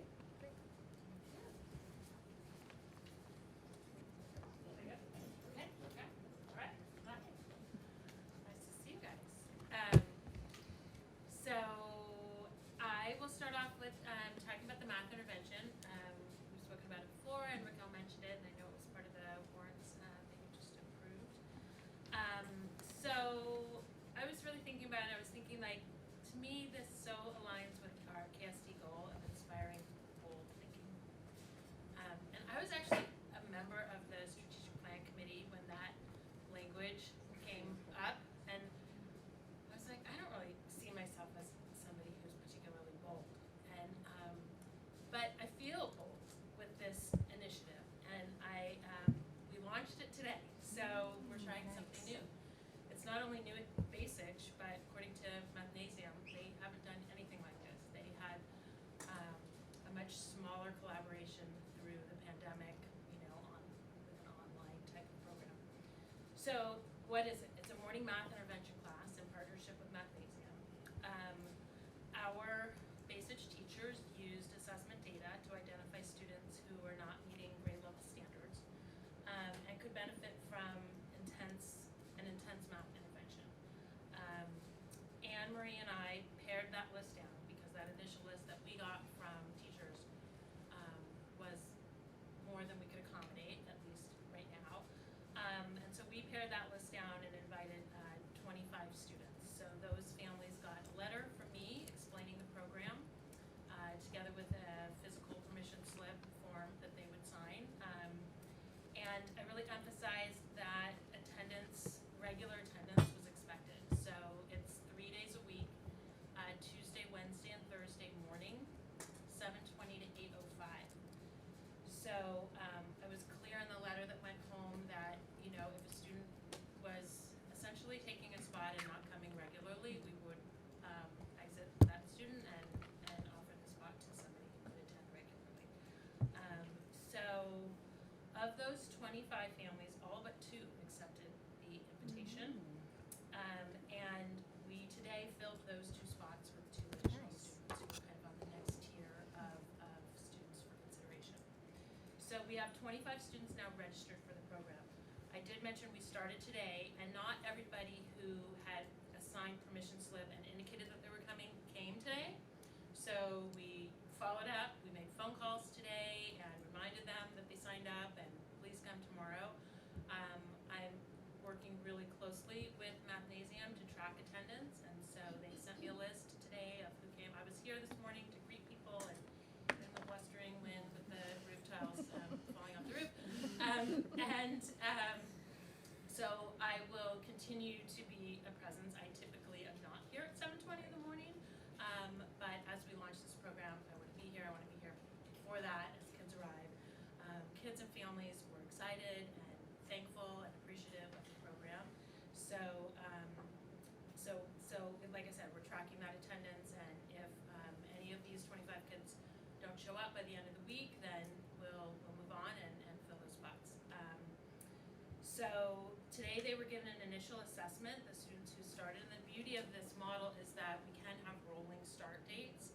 all right, hi. Nice to see you guys. So I will start off with talking about the math intervention. We've spoken about it before, and Raquel mentioned it, and I know it was part of the warrants that you just approved. So I was really thinking about it. I was thinking, like, to me, this so aligns with our KSD goal of inspiring bold thinking. And I was actually a member of the strategic plan committee when that language came up, and I was like, I don't really see myself as somebody who's particularly bold, and but I feel bold with this initiative, and we launched it today, so we're trying something new. It's not only new at Basic, but according to Mathnasium, they haven't done anything like this. They had a much smaller collaboration through the pandemic, with an online type of program. So what is it? It's a morning math intervention class in partnership with Mathnasium. Our Basic teachers used assessment data to identify students who are not meeting grade level standards and could benefit from intense math intervention. Anne Marie and I pared that list down because that initial list that we got from teachers was more than we could accommodate, at least right now. And so we pared that list down and invited 25 students. So those families got a letter from me explaining the program, together with a physical permission slip form that they would sign. And I really emphasized that regular attendance was expected. So it's 3 days a week, Tuesday, Wednesday, and Thursday morning, 7:20 to 8:05. So I was clear in the letter that went home that, if a student was essentially taking a spot and not coming regularly, we would exit that student and offer the spot to somebody who would attend regularly. So of those 25 families, all but 2 accepted the invitation. And we today filled those 2 spots with 2 additional students who are kind of on the next tier of students for consideration. So we have 25 students now registered for the program. I did mention we started today, and not everybody who had a signed permission slip and indicated that they were coming came today. So we followed up, we made phone calls today and reminded them that they signed up and please come tomorrow. I'm working really closely with Mathnasium to track attendance, and so they sent me a list today of who came. I was here this morning to greet people and in the blustering wind with the roof tiles falling off the roof. So I will continue to be a presence. I typically am not here at 7:20 in the morning, but as we launch this program, I want to be here. I want to be here before that as kids arrive. Kids and families were excited and thankful and appreciative of the program. So like I said, we're tracking that attendance, and if any of these 25 don't show up by the end of the week, then we'll move on and fill those spots. So today they were given an initial assessment, the students who started. And the beauty of this model is that we can have rolling start dates.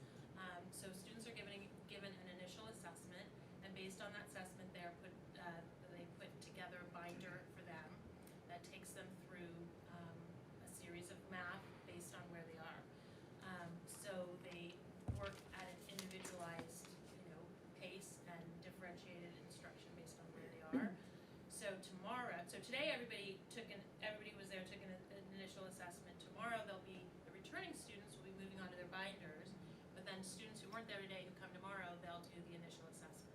So students are given an initial assessment, and based on that assessment, they put together a binder for them that takes them through a series of math based on where they are. So they work at an individualized, pace and differentiated instruction based on where they are. So today everybody was there, took an initial assessment. Tomorrow the returning students will be moving on to their binders, but then students who weren't there today who come tomorrow, they'll do the initial assessment.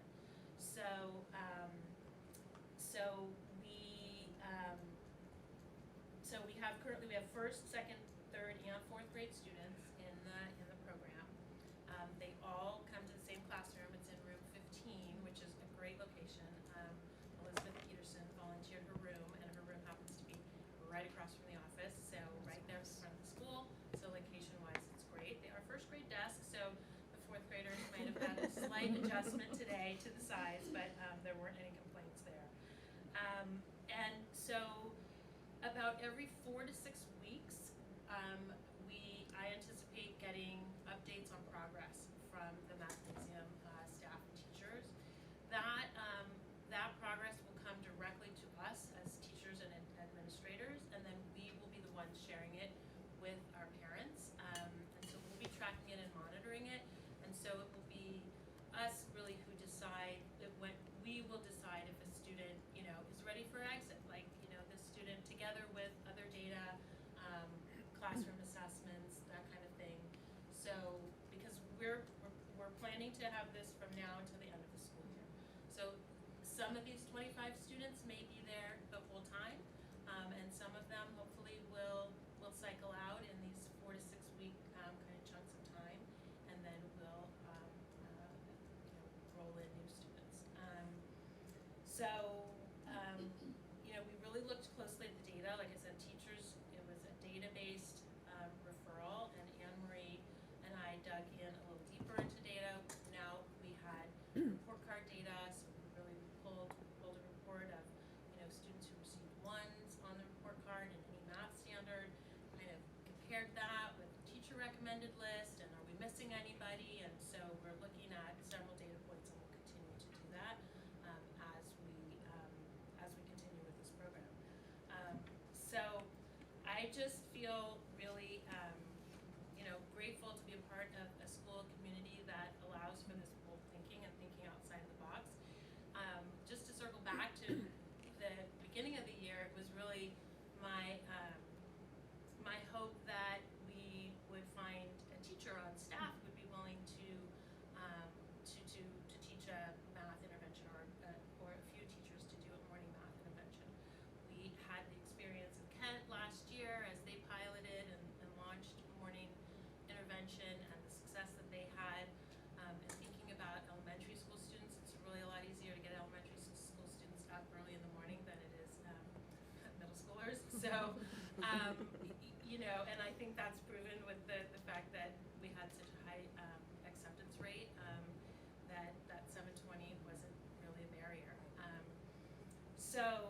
We have first, second, third, and fourth grade students in the program. They all come to the same classroom. It's in room 15, which is a great location. Elizabeth Peterson volunteered her room, and her room happens to be right across from the office, so right there in front of the school. So location-wise, it's great. They are first grade desks, so the fourth graders might have had a slight adjustment today to the size, but there weren't any complaints there. And so about every 4 to 6 weeks, I anticipate getting updates on progress from the Math Museum staff and teachers. That progress will come directly to us as teachers and administrators, and then we will be the ones sharing it with our parents. And so we'll be tracking it and monitoring it, and so it will be us really who decide when we will decide if a student, is ready for exit. Like, the student together with other data, classroom assessments, that kind of thing. So, because we're planning to have this from now until the end of the school year. So, some of these 25 students may be there the whole time, and some of them hopefully will cycle out in these 4 to 6 week kind of chunks of time, and then we'll roll in new students. We really looked closely at the data. Like I said, teachers, it was a data-based referral, and Anne-Marie and I dug in a little deeper into data. Now we had report card data, so we really pulled a report of students who received ones on the report card in any math standard, kind of compared that with the teacher recommended list, and are we missing anybody? And so we're looking at several data points, and we'll continue to do that as we continue with this program. So I just feel really grateful to be a part of a school community that allows for this bold thinking and thinking outside the box. Just to circle back to the beginning of the year, it was really my hope that we would find a teacher on staff who would be willing to teach a math intervention, or a few teachers to do a morning math intervention. We had the experience in Kent last year as they piloted and launched morning intervention, and the success that they had. And thinking about elementary school students, it's really a lot easier to get elementary school students up early in the morning than it is middle schoolers. So, and I think that's proven with the fact that we had such a high acceptance rate, that 720 wasn't really a barrier. So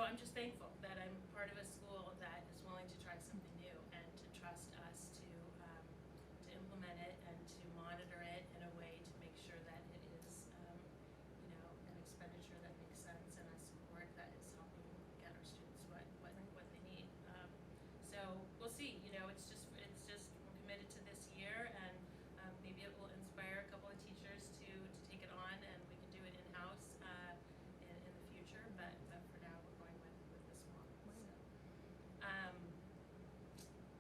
I'm just thankful that I'm part of a school that is willing to try something new and to trust us to implement it and to monitor it in a way to make sure that it is, an expenditure that makes sense and a support that is helping get our students what they need. So we'll see. It's just we're committed to this year, and maybe it will inspire a couple of teachers to take it on, and we can do it in-house in the future. But for now, we're going with this model.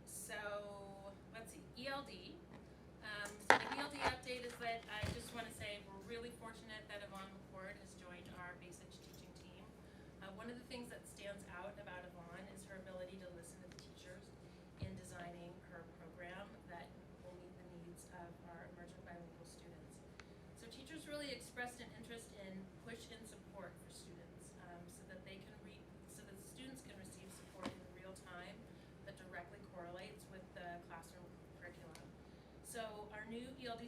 So let's see, ELD. So the ELD update is that I just want to say we're really fortunate that Yvonne McCord has joined our basic teaching team. One of the things that stands out about Yvonne is her ability to listen to the teachers in designing her program that will meet the needs of our emergent bilingual students. So teachers really expressed an interest in push-in support for students, so that students can receive support in real time that directly correlates with the classroom curriculum. So our new ELD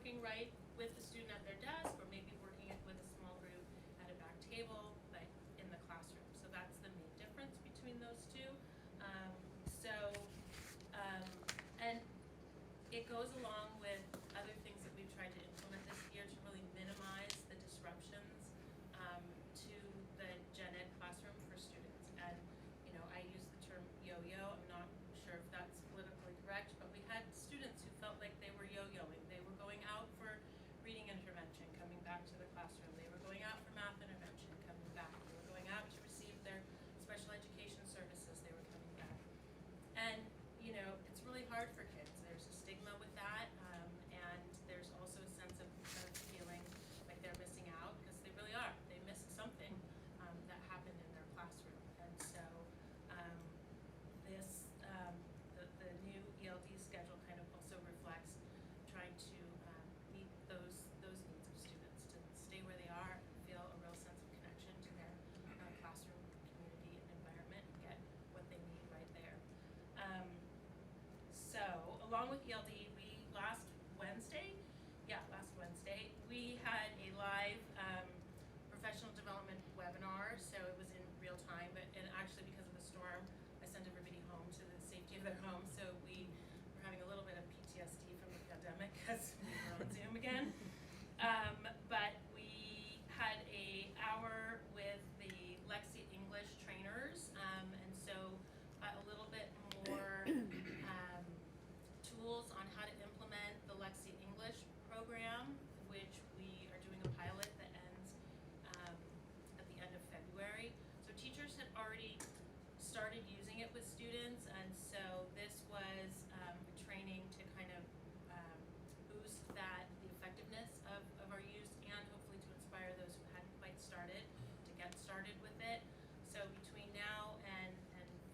working right with the student at their desk, or maybe working it with a small group at a back table, but in the classroom. So that's the main difference between those two. And it goes along with other things that we've tried to implement this year to really minimize the disruptions to the gen ed classroom for students. And, you know, I use the term yo-yo. I'm not sure if that's politically correct, but we had students who felt like they were yo-yoing. They were going out for reading intervention, coming back to the classroom. They were going out for math intervention, coming back. They were going out to receive their special education services. They were coming back. And, you know, it's really hard for kids. There's a stigma with that, and there's also a sense of feeling like they're missing out, because they really are. They missed something that happened in their classroom. And so the new ELD schedule kind of also reflects trying to meet those needs of students to stay where they are, feel a real sense of connection to their classroom, community, and environment, and get what they need right there. So along with ELD, last Wednesday, we had a live professional development webinar. So it was in real time, and actually because of the storm, I sent everybody home to the safety of their home. So we were having a little bit of PTSD from the pandemic because we were on Zoom again. But we had an hour with the Lexia English trainers, and so a little bit more tools on how to implement the Lexia English program, which we are doing a pilot that ends at the end of February. So teachers had already started using it with students, and so this was a training to kind of boost the effectiveness of our use, and hopefully to inspire those who hadn't quite started to get started with it. So between now and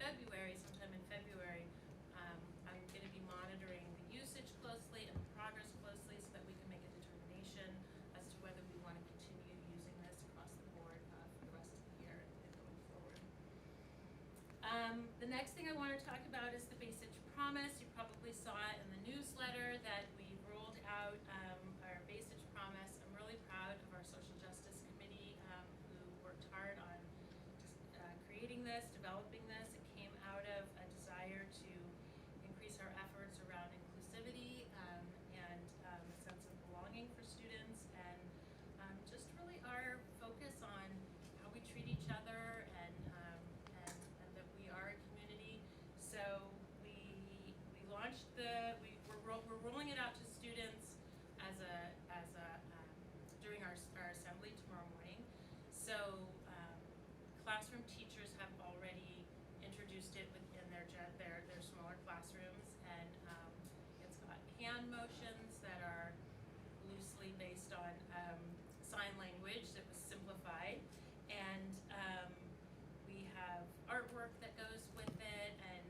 February, sometime in February, I'm going to be monitoring the usage closely and the progress closely so that we can make a determination as to whether we want to continue using this across the board for the rest of the year and going forward. The next thing I want to talk about is the Basic Promise. You probably saw it in the newsletter that we rolled out our Basic Promise. I'm really proud of our Social Justice Committee who worked hard on creating this, developing this. It came out of a desire to increase our efforts around inclusivity and a sense of belonging for students, and just really our focus on how we treat each other and that we are a community. So we launched we're rolling it out to students as during our assembly tomorrow morning. So classroom teachers have already introduced it within their smaller classrooms, and it's got hand motions that are loosely based on sign language that was simplified, and we have artwork that goes with it, and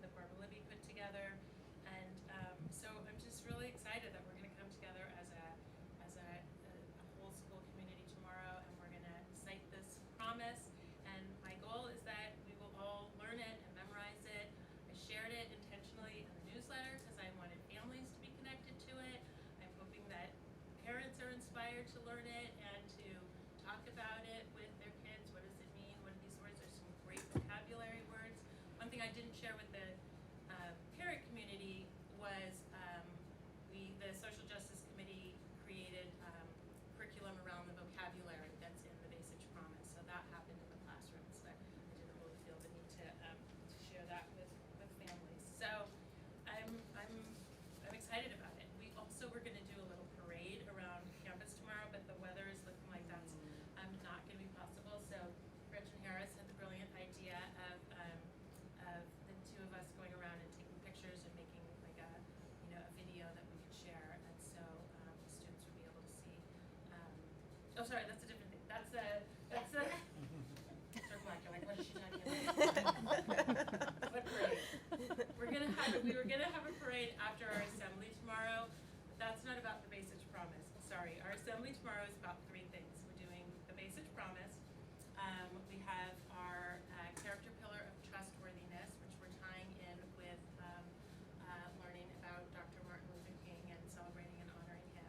that Barbara Libby put together, and so I'm just really excited that we're going to come together as a whole school community tomorrow, and we're going to cite this promise. And my goal is that we will all learn it and memorize it. I shared it intentionally in the newsletter because I wanted families to be connected to it. I'm hoping that parents are inspired to learn it and to talk about it with their kids. What does it mean? What are these words? There's some great vocabulary words. One thing I didn't share with the parent community was the Social Justice Committee created curriculum around the vocabulary that's in the Basic Promise. So that happened in the classrooms, but I didn't really feel the need to share that with families. So I'm excited about it. We also were going to do a little parade around campus tomorrow, but the weather is looking like that's not going to be possible. So Gretchen Harris had the brilliant idea of the two of us going around and taking pictures and making like a video that we could share, and so the students would be able to see. Oh, sorry, that's a different thing. That's circle back. You're like, what is she talking about? What parade? We were gonna have a parade after our assembly tomorrow, but that's not about the Basic Promise. Sorry, our assembly tomorrow is about three things. We're doing the Basic Promise. We have our character pillar of trustworthiness, which we're tying in with learning about Dr. Martin Luther King and celebrating and honoring him.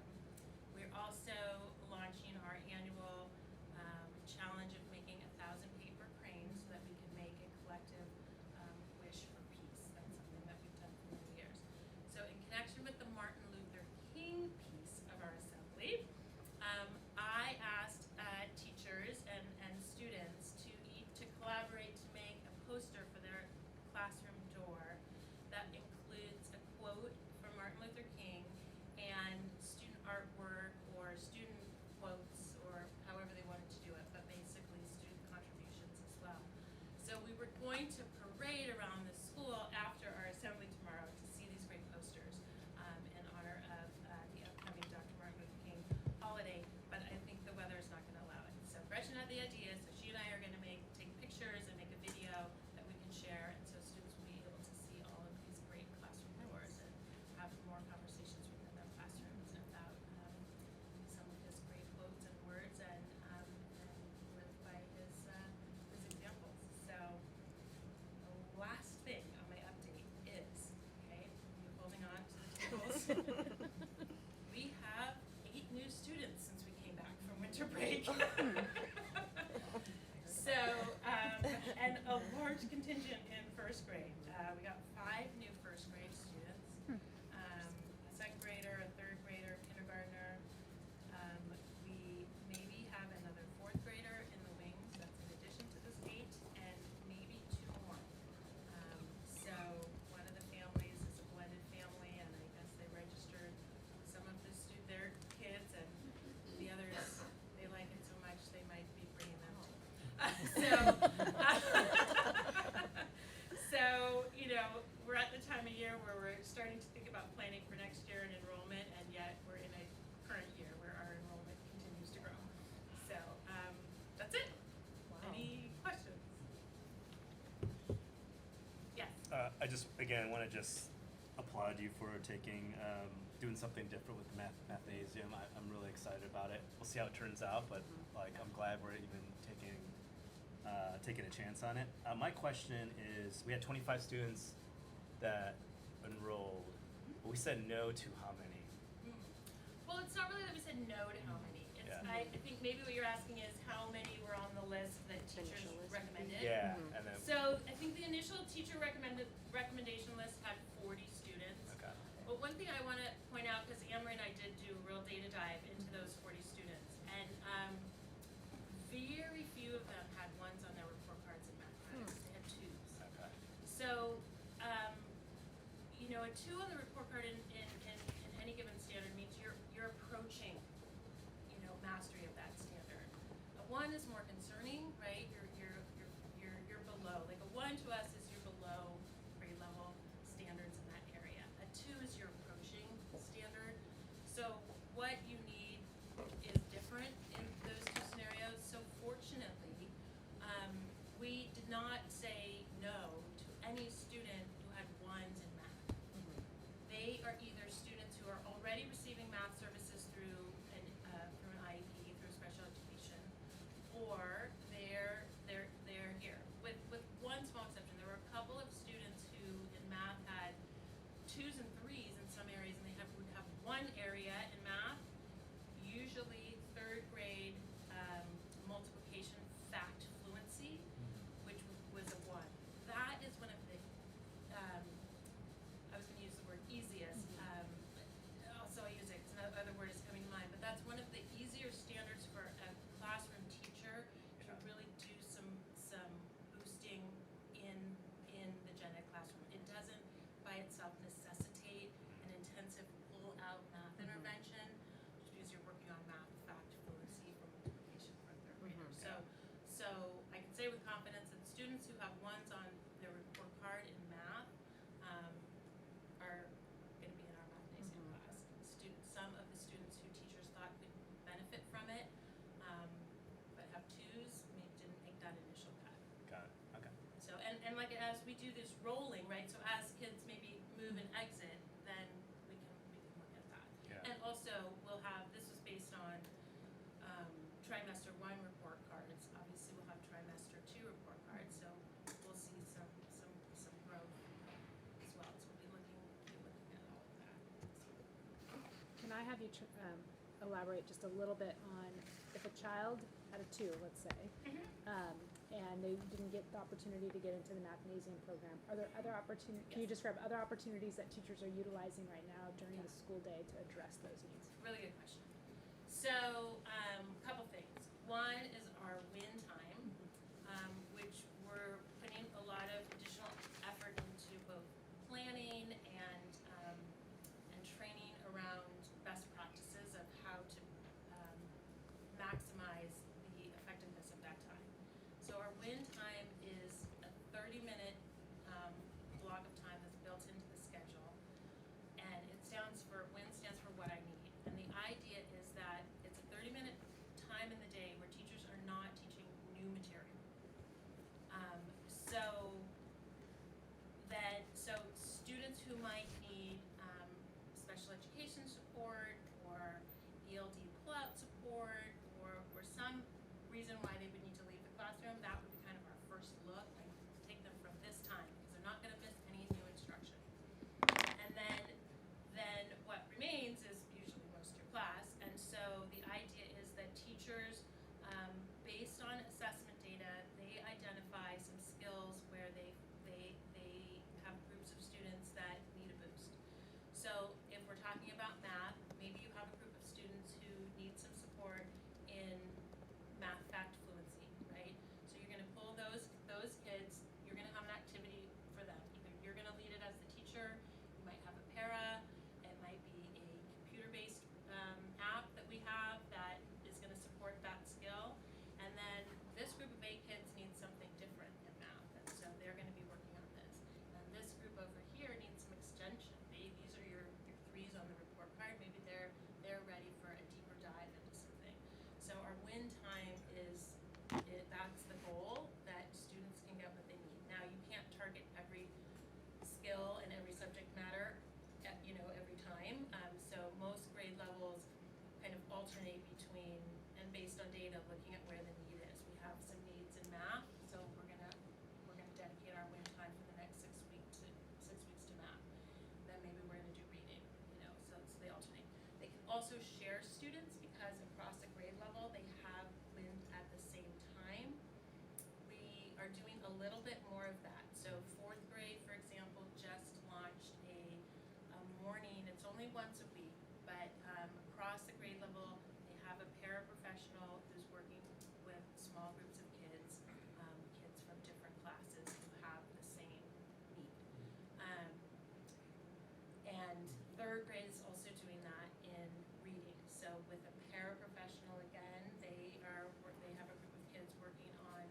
first grade. We got 5 new first grade students. A second grader, a third grader, kindergartner. We maybe have another fourth grader in the wings. That's in addition to this 8, and maybe 2 more. So one of the families is a blended family, and I guess they registered some of their kids, and the others, they like it so much they might be bringing them too. So, you know, we're at the time of year where we're starting to think about planning for next year and enrollment, and yet we're in a current year where our enrollment continues to grow. So, that's it. Wow. Any questions? Yes. I just, again, want to just applaud you for taking, doing something different with the mathnasium. I'm really excited about it. We'll see how it turns out, but like, I'm glad we're even taking a chance on it. My question is, we had 25 students that enrolled, but we said no to how many? Well, it's not really that we said no to how many. It's, Yeah. I think maybe what you're asking is how many were on the list that teachers Initial list. recommended. Yeah, and then, So I think the initial teacher recommendation list had 40 students. okay. But one thing I want to point out, because Amory and I did do a real data dive into those 40 students, and very few of them had 1s on their report cards in mathematics. They had 2s. Okay. So, you know, a 2 on the report card in any given standard means you're approaching, you know, mastery of that standard. A 1 is more concerning, right? You're below. Like a 1 to us is you're below grade level standards in that area. A 2 is you're approaching standard. So what you need is different in those 2 scenarios. So fortunately, we did not say no to any student who had 1s in math. They are either students who are already receiving math services through an IEP, through special education, or they're here. With one small exception, there were a couple of students who in math had 2s and 3s in some areas, and would have 1 area in math, usually 3rd grade multiplication fact fluency, which was a 1. That is one of the, I was going to use the word easiest, also I use it because no other word is coming to mind, but that's one of the easier standards for a classroom teacher to really do some boosting in the gen ed classroom. It doesn't by itself necessitate an intensive pull-out math intervention, just because you're working on math fact fluency for multiplication for a 3rd grader. So I can say with confidence that students who have 1s on their report card in math are going to be in our mathnasium class. Some of the students who teachers thought could benefit from it, but have 2s, didn't make that initial cut. Got it, okay. So, and like as we do this rolling, right, so as kids maybe move and exit, then we can look at that. Yeah. And also, we'll have, this was based on trimester 1 report cards. Obviously, we'll have trimester 2 report cards, so we'll see some growth as well. So we'll be looking at all of that. Can I have you elaborate just a little bit on if a child had a 2, let's say, and they didn't get the opportunity to get into the mathnasium program, are there other opportunities? Can you describe other opportunities that teachers are utilizing right now during the school day to address those needs? Really good question. So, a couple things. One is our win time, which we're putting a lot of additional effort into both planning and training around best practices of how to maximize the effectiveness of that time. So our win time is a 30-minute block of time that's built into the schedule, and WIN stands for what I need. And the idea is that it's a 30-minute time in the day where teachers are not teaching new material. So students who might need special education support or ELD pull-out support or some reason why they would need to leave the classroom, that would be kind of our first look, like take them from this time because they're not going to miss any new instruction. And then what remains is usually most of your class, and so the idea is that teachers, based on assessment data, they identify some skills where they data, looking at where the need is. We have some needs in math, so we're gonna dedicate our win time for the next 6 weeks to math. Then maybe we're gonna do reading, so they alternate. They can also share students because across the grade level they have wind at the same time. We are doing a little bit more of that. So 4th grade, for example, just launched a morning. It's only once a week, but across the grade level, they have a paraprofessional who's working with small groups of kids, kids from different classes who have the same need. And 3rd grade is also doing that in reading. So with a paraprofessional, again, they have a group of kids working on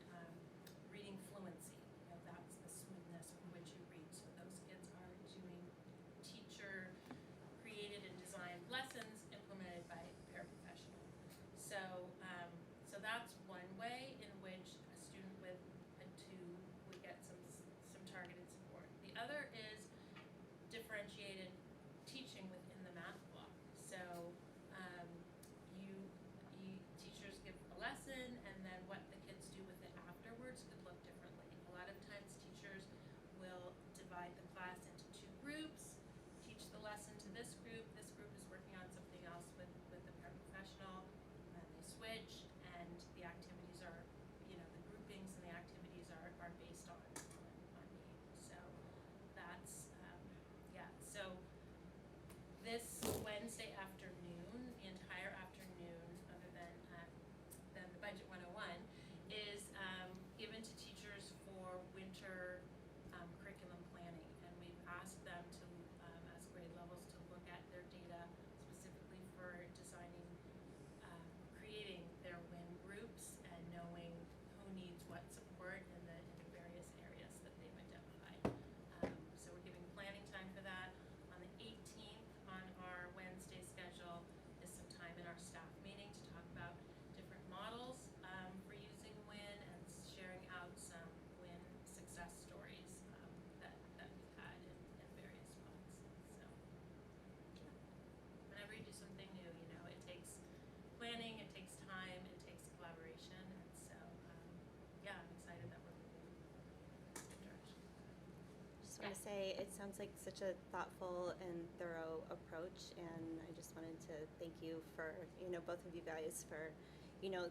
reading fluency. That's the smoothness with which you read. So those kids are doing teacher-created and designed lessons implemented by a paraprofessional. So that's one way in which a student with a 2 would get some targeted support. The other is differentiated teaching within the math block. So teachers give a lesson, and then what the kids do with it afterwards could look differently. A lot of times teachers will divide the class into 2 groups, teach the lesson to this group is working on something else with the paraprofessional, and then they switch, and the activities are, the groupings and the activities are based on need. So that's, so this Wednesday afternoon, the entire afternoon, other than the Budget 101, is given to teachers for winter curriculum planning. And we've asked them to, as grade levels, to look at their data specifically for designing, creating their WIN groups and knowing who needs what support in the various areas that they've identified. So we're giving planning time for that. On the 18th on our Wednesday schedule is some time in our staff meeting to talk about different models for using WIN and sharing out some WIN success stories that we've had in various spots. So whenever you do something new, it takes planning, it takes time, it takes collaboration, and so I'm excited that we're moving in that direction. Just want to say it sounds like such a thoughtful and thorough approach, and I just wanted to thank you for, both of you guys for,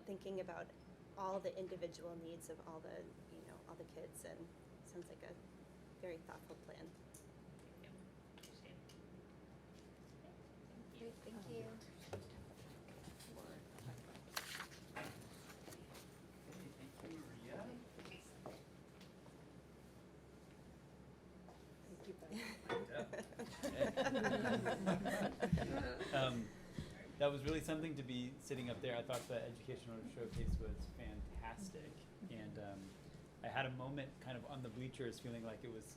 thinking about all the individual needs of all the kids, and it sounds like a very thoughtful plan. Thank you. Appreciate it. Great, thank you. Thank you, Maria. That was really something to be sitting up there. I thought the educational showcase was fantastic, and I had a moment kind of on the bleachers, feeling like it was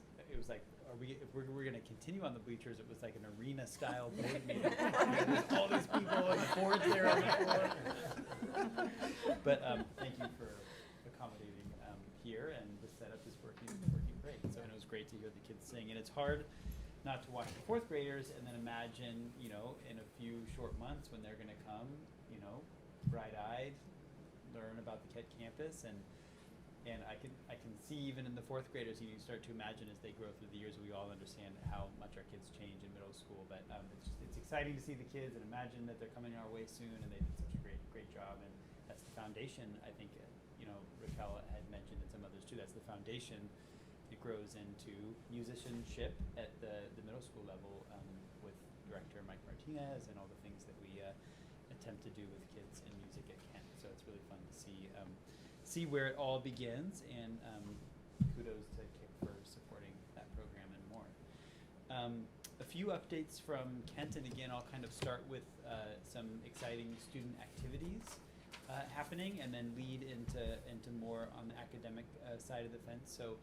like, if we're going to continue on the bleachers, it was like an arena style board meeting. There's all these people and the boards there on the floor. But thank you for accommodating here, and the setup is working great. So, and it was great to hear the kids sing, and it's hard not to watch the 4th graders and then imagine, in a few short months when they're going to come, bright-eyed, learn about the KET campus, and I can see even in the 4th graders, you start to imagine as they grow through the years, we all understand how much our kids change in middle school. But it's exciting to see the kids and imagine that they're coming our way soon, and they did such a great job. And that's the foundation. I think Raquel had mentioned, and some others too. That's the foundation. It grows into musicianship at the middle school level with director Mike Martinez and all the things that we attempt to do with kids in music at Kent. So it's really fun to see where it all begins, and kudos to Kick for supporting that program and more. A few updates from Kent, and again I'll kind of start with some exciting student activities happening, and then lead into more on the academic side of the fence. So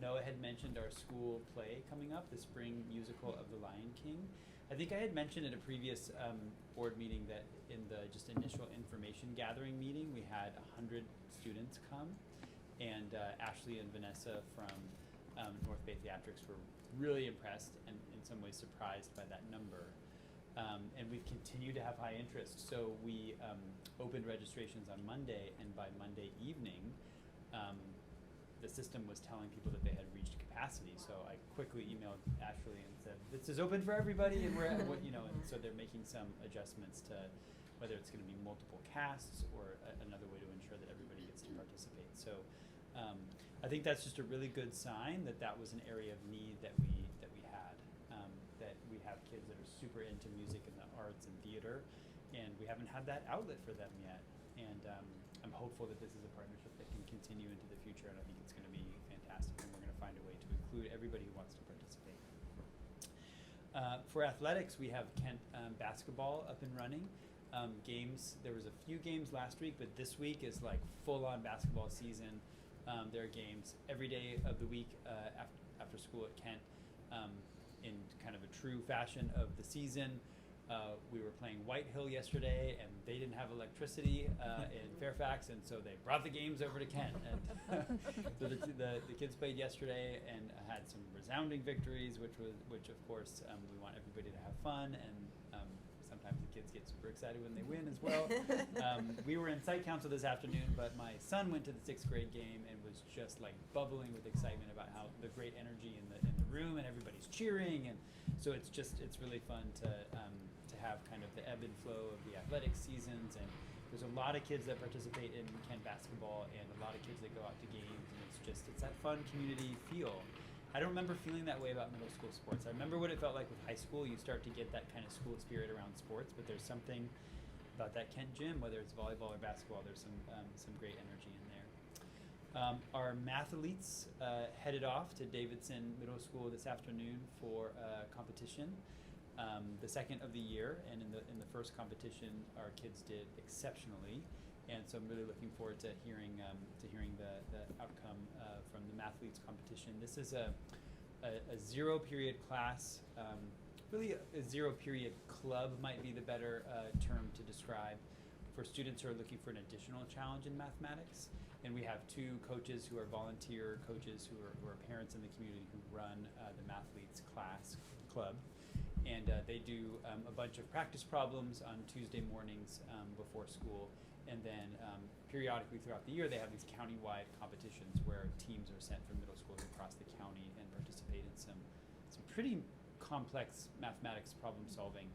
Noah had mentioned our school play coming up, the spring musical of The Lion King. I think I had mentioned at a previous board meeting that in the just initial information gathering meeting, we had 100 students come, and Ashley and Vanessa from North Bay Theatrics were really impressed and in some ways surprised by that number. And we've continued to have high interest. So we opened registrations on Monday, and by Monday evening, the system was telling people that they had reached capacity. So I quickly emailed Ashley and said, "This is open for everybody," and we're at what, you know. And so they're making some adjustments to whether it's going to be multiple casts or another way to ensure that everybody gets to participate. So I think that's just a really good sign that that was an area of need that we had. That we have kids that are super into music and the arts and theater, and we haven't had that outlet for them yet. And I'm hopeful that this is a partnership that can continue into the future, and I think it's going to be fantastic, and we're going to find a way to include everybody who wants to participate. For athletics, we have Kent basketball up and running. Games, there was a few games last week, but this week is like full-on basketball season. There are games every day of the week after school at Kent. In kind of a true fashion of the season. We were playing White Hill yesterday, and they didn't have electricity in Fairfax, and so they brought the games over to Kent. And so the kids played yesterday and had some resounding victories, which of course we want everybody to have fun, and sometimes the kids get super excited when they win as well. We were in site council this afternoon, but my son went to the 6th grade game and was just like bubbling with excitement about how the great energy in the room, and everybody's cheering, and so it's really fun to have kind of the ebb and flow of the athletic seasons. And there's a lot of kids that participate in Kent basketball, and a lot of kids that go out to games, and it's that fun community feel. I don't remember feeling that way about middle school sports. I remember what it felt like with high school. You start to get that kind of school spirit around sports, but there's something about that Kent gym, whether it's volleyball or basketball, there's some great energy in there. Our mathletes headed off to Davidson Middle School this afternoon for a competition, the second of the year, and in the first competition, our kids did exceptionally. And so I'm really looking forward to hearing the outcome from the mathletes competition. This is a 0-period class. Really, a 0-period club might be the better term to describe for students who are looking for an additional challenge in mathematics. And we have 2 coaches who are volunteer coaches who are parents in the community who run the mathletes class club. And they do a bunch of practice problems on Tuesday mornings before school. And then periodically throughout the year, they have these county-wide competitions where teams are sent from middle schools across the county and participate in some pretty complex mathematics problem solving.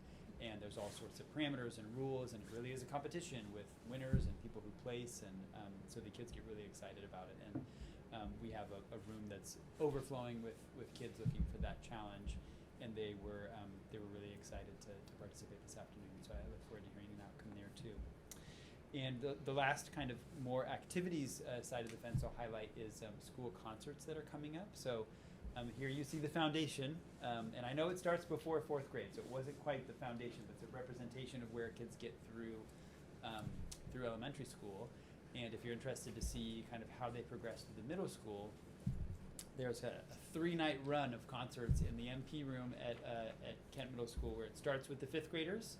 And there's all sorts of parameters and rules, and it really is a competition with winners and people who place. And so the kids get really excited about it. And we have a room that's overflowing with kids looking for that challenge. And they were really excited to participate this afternoon. So I look forward to hearing an outcome there too. And the last kind of more activities side of the fence I'll highlight is school concerts that are coming up. So here you see the foundation, and I know it starts before 4th grade, so it wasn't quite the foundation, but it's a representation of where kids get through elementary school. And if you're interested to see kind of how they progress to the middle school, there's a 3-night run of concerts in the MP room at Kent Middle School, where it starts with the 5th graders.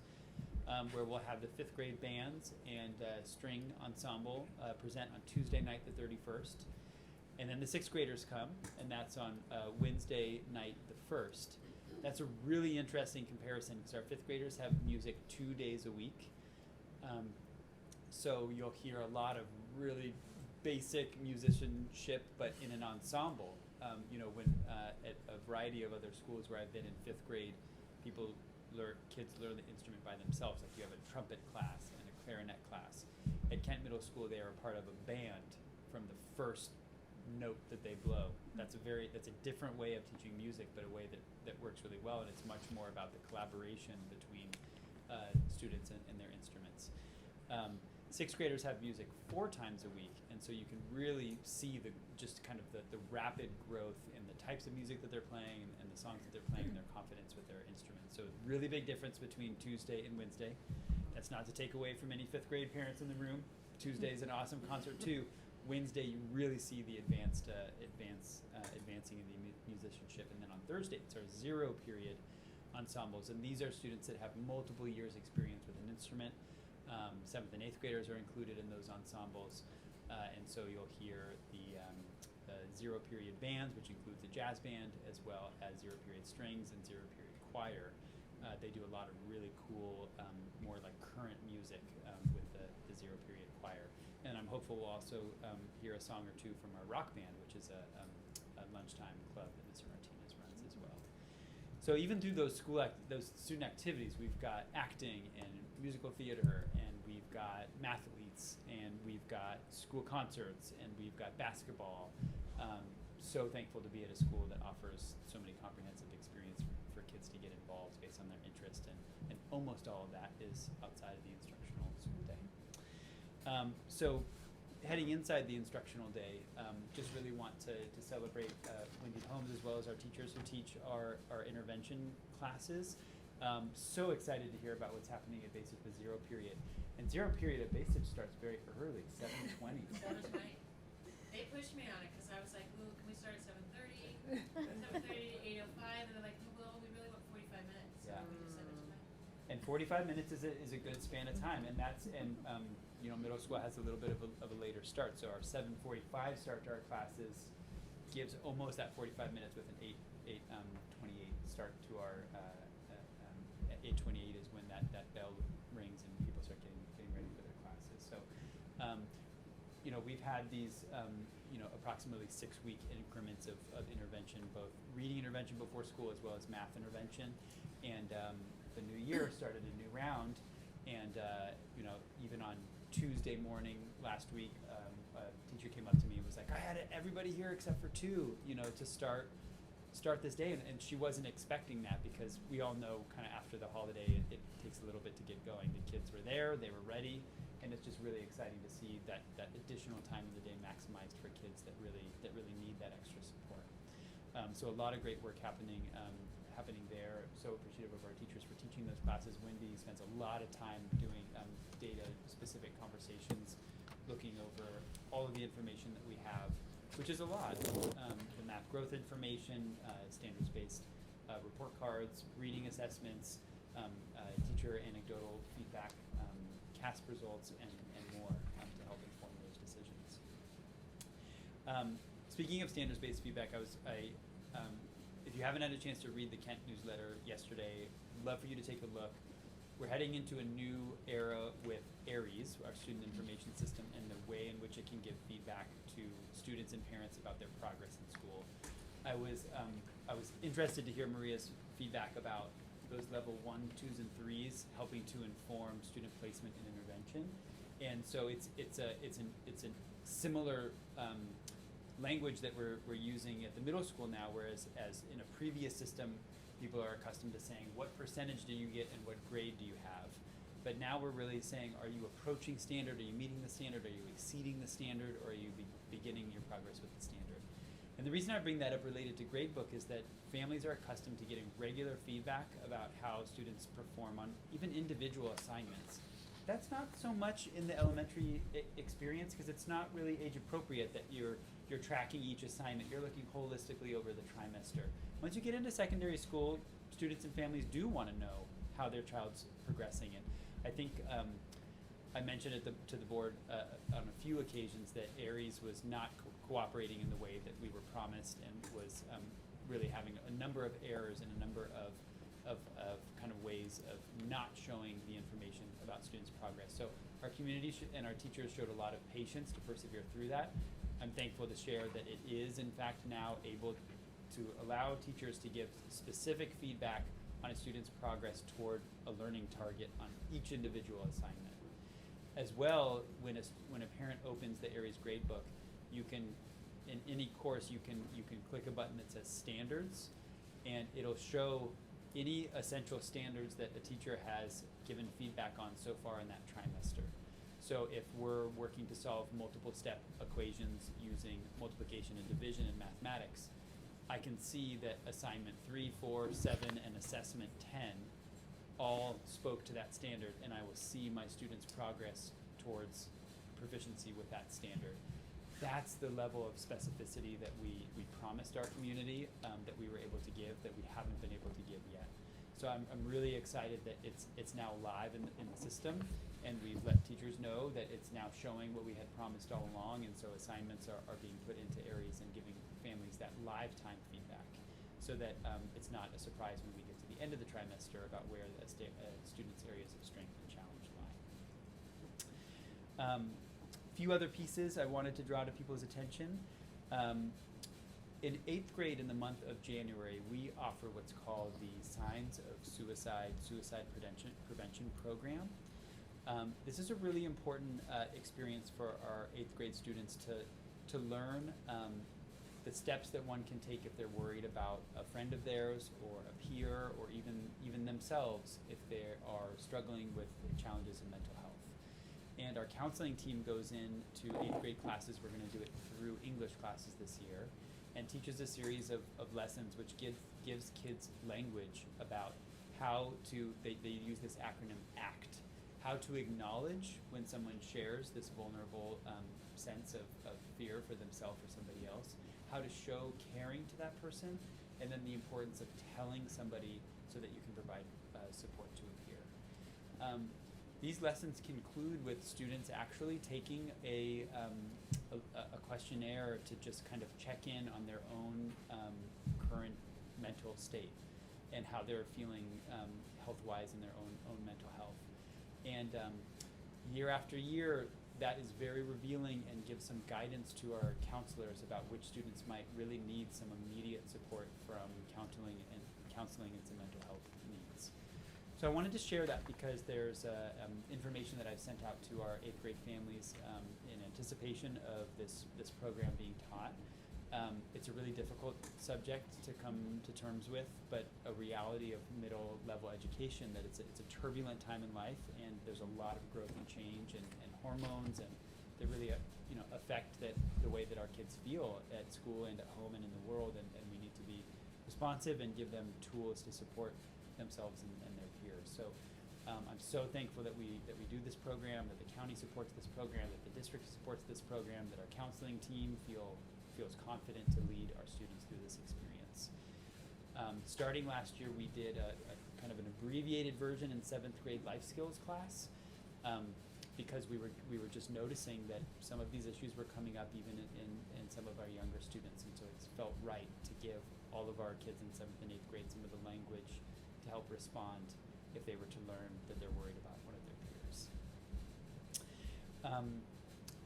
Where we'll have the 5th grade bands and string ensemble present on Tuesday night the 31st. And then the 6th graders come, and that's on Wednesday night the 1st. That's a really interesting comparison because our 5th graders have music 2 days a week. So you'll hear a lot of really basic musicianship, but in an ensemble. When at a variety of other schools where I've been in 5th grade, kids learn the instrument by themselves. Like you have a trumpet class and a clarinet class. At Kent Middle School, they are a part of a band from the first note that they blow. That's a different way of teaching music, but a way that works really well, and it's much more about the collaboration between students and their instruments. 6th graders have music 4 times a week, and so you can really see the rapid growth in the types of music that they're playing and the songs that they're playing and their confidence with their instruments. So really big difference between Tuesday and Wednesday. That's not to take away from any 5th grade parents in the room. Tuesday is an awesome concert too. Wednesday you really see the advancing in the musicianship, and then on Thursday it's our 0-period ensembles, and these are students that have multiple years experience with an instrument. 7th and 8th graders are included in those ensembles, and so you'll hear the 0-period bands, which includes a jazz band, as well as 0-period strings and 0-period choir They do a lot of really cool, more like current music with the zero period choir. And I'm hopeful we'll also hear a song or two from our rock band, which is a lunchtime club that Mr. Martinez runs as well. So even through those those student activities, we've got acting and musical theater, and we've got mathletes, and we've got school concerts, and we've got basketball. So thankful to be at a school that offers so many comprehensive experience for kids to get involved based on their interest, and almost all of that is outside of the instructional school day. So heading inside the instructional day, just really want to celebrate Wendy Holmes as well as our teachers who teach our intervention classes. So excited to hear about what's happening at Basic with zero period. And zero period at Basic starts very early, 7:20. 7:20. They pushed me on it because I was like, ooh, can we start at 7:30? 7:30 to 8:05, and they're like, well, we really want 45 minutes. So Yeah. we just said it's fine. And 45 minutes is a good span of time, and you know, middle school has a little bit of a later start, so our 7:45 start to our classes gives almost that 45 minutes with an 8:28 start to our 8:28 is when that bell rings and people start getting ready for their classes. So, you know, we've had these you know, approximately 6-week increments of intervention, both reading intervention before school as well as math intervention, and the new year started a new round, and you know, even on Tuesday morning last week, a teacher came up to me and was like, I had everybody here except for 2, you know, to start this day, and she wasn't expecting that, because we all know kind of after the holiday it takes a little bit to get going. The kids were there, they were ready, and it's just really exciting to see that additional time in the day maximized for kids that really need that extra support. So a lot of great work happening there. So appreciative of our teachers for teaching those classes. Wendy spends a lot of time doing data-specific conversations, looking over all of the information that we have, which is a lot. The math growth information, standards-based report cards, reading assessments, teacher anecdotal feedback, CASP results, and more to help inform those decisions. Speaking of standards-based feedback, if you haven't had a chance to read the Kent newsletter yesterday, love for you to take a look. We're heading into a new era with ARIES, our student information system, and the way in which it can give feedback to students and parents about their progress in school. I was interested to hear Maria's feedback about those level 1, 2s, and 3s helping to inform student placement and intervention. And so it's a similar language that we're using at the middle school now, whereas as in a previous system, people are accustomed to saying, what percentage do you get and what grade do you have? But now we're really saying, are you approaching standard? Are you meeting the standard? Are you exceeding the standard? Or are you beginning your progress with the standard? And the reason I bring that up related to gradebook is that families are accustomed to getting regular feedback about how students perform on even individual assignments. That's not so much in the elementary experience, because it's not really age appropriate that you're tracking each assignment. You're looking holistically over the trimester. Once you get into secondary school, students and families do want to know how their child's progressing. And I think I mentioned to the board on a few occasions that ARIES was not cooperating in the way that we were promised, and was really having a number of errors and a number of kind of ways of not showing the information about students' progress. So our community and our teachers showed a lot of patience to persevere through that. I'm thankful to share that it is in fact now able to allow teachers to give specific feedback on a student's progress toward a learning target on each individual assignment. As well, when a parent opens the ARIES gradebook, you can, in any course, you can click a button that says standards, and it'll show any essential standards that the teacher has given feedback on so far in that trimester. So if we're working to solve multiple step equations using multiplication and division in mathematics, I can see that assignment 3, 4, 7, and assessment 10 all spoke to that standard, and I will see my students' progress towards proficiency with that standard. That's the level of specificity that we promised our community, that we were able to give, that we haven't been able to give yet. So I'm really excited that it's now live in the system, and we've let teachers know that it's now showing what we had promised all along, and so assignments are being put into ARIES and giving families that live time feedback, so that it's not a surprise when we get to the the end of the trimester about where a student's areas of strength and challenge lie. Few other pieces I wanted to draw to people's attention. In 8th grade, in the month of January, we offer what's called the Signs of Suicide Prevention Program. This is a really important experience for our 8th grade students to learn the steps that one can take if they're worried about a friend of theirs or a peer or even themselves if they are struggling with challenges in mental health. And our counseling team goes into 8th grade classes. We're going to do it through English classes this year, and teaches a series of lessons which gives kids language about how to, they use this acronym ACT, how to acknowledge when someone shares this vulnerable sense of fear for themselves or somebody else, how to show caring to that person, and then the importance of telling somebody so that you can provide support to a peer. These lessons conclude with students actually taking a questionnaire to just kind of check in on their own current mental state and how they're feeling health-wise in their own mental health. And year after year, that is very revealing and gives some guidance to our counselors about which students might really need some immediate support from counseling and some mental health needs. So I wanted to share that because there's information that I've sent out to our 8th grade families in anticipation of this program being taught. It's a really difficult subject to come to terms with, but a reality of middle level education that it's a turbulent time in life, and there's a lot of growth and change and hormones, and they really affect the way that our kids feel at school and at home and in the world, and we need to be responsive and give them tools to support themselves and their peers. So I'm so thankful that we do this program, that the county supports this program, that the district supports this program, that our counseling team feels confident to lead our students through this experience. Starting last year, we did a kind of an abbreviated version in 7th grade life skills class because we were just noticing that some of these issues were coming up even in some of our younger students, and so it felt right to give all of our kids in 7th and 8th grade some of the language to help respond if they were to learn that they're worried about one of their peers.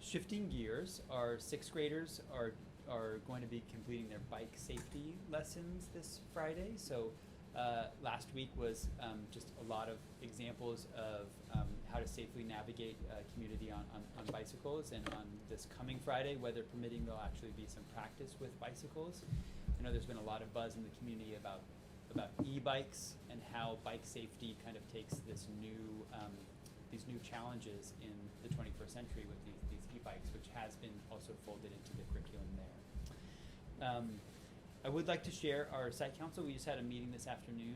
Shifting gears, our 6th graders are going to be completing their bike safety lessons this Friday. So last week was just a lot of examples of how to safely navigate community on bicycles, and on this coming Friday, weather permitting, there'll actually be some practice with bicycles. I know there's been a lot of buzz in the community about e-bikes and how bike safety kind of takes these new challenges in the 21st century with these e-bikes, which has been also folded into the curriculum there. I would like to share our site council. We just had a meeting this afternoon.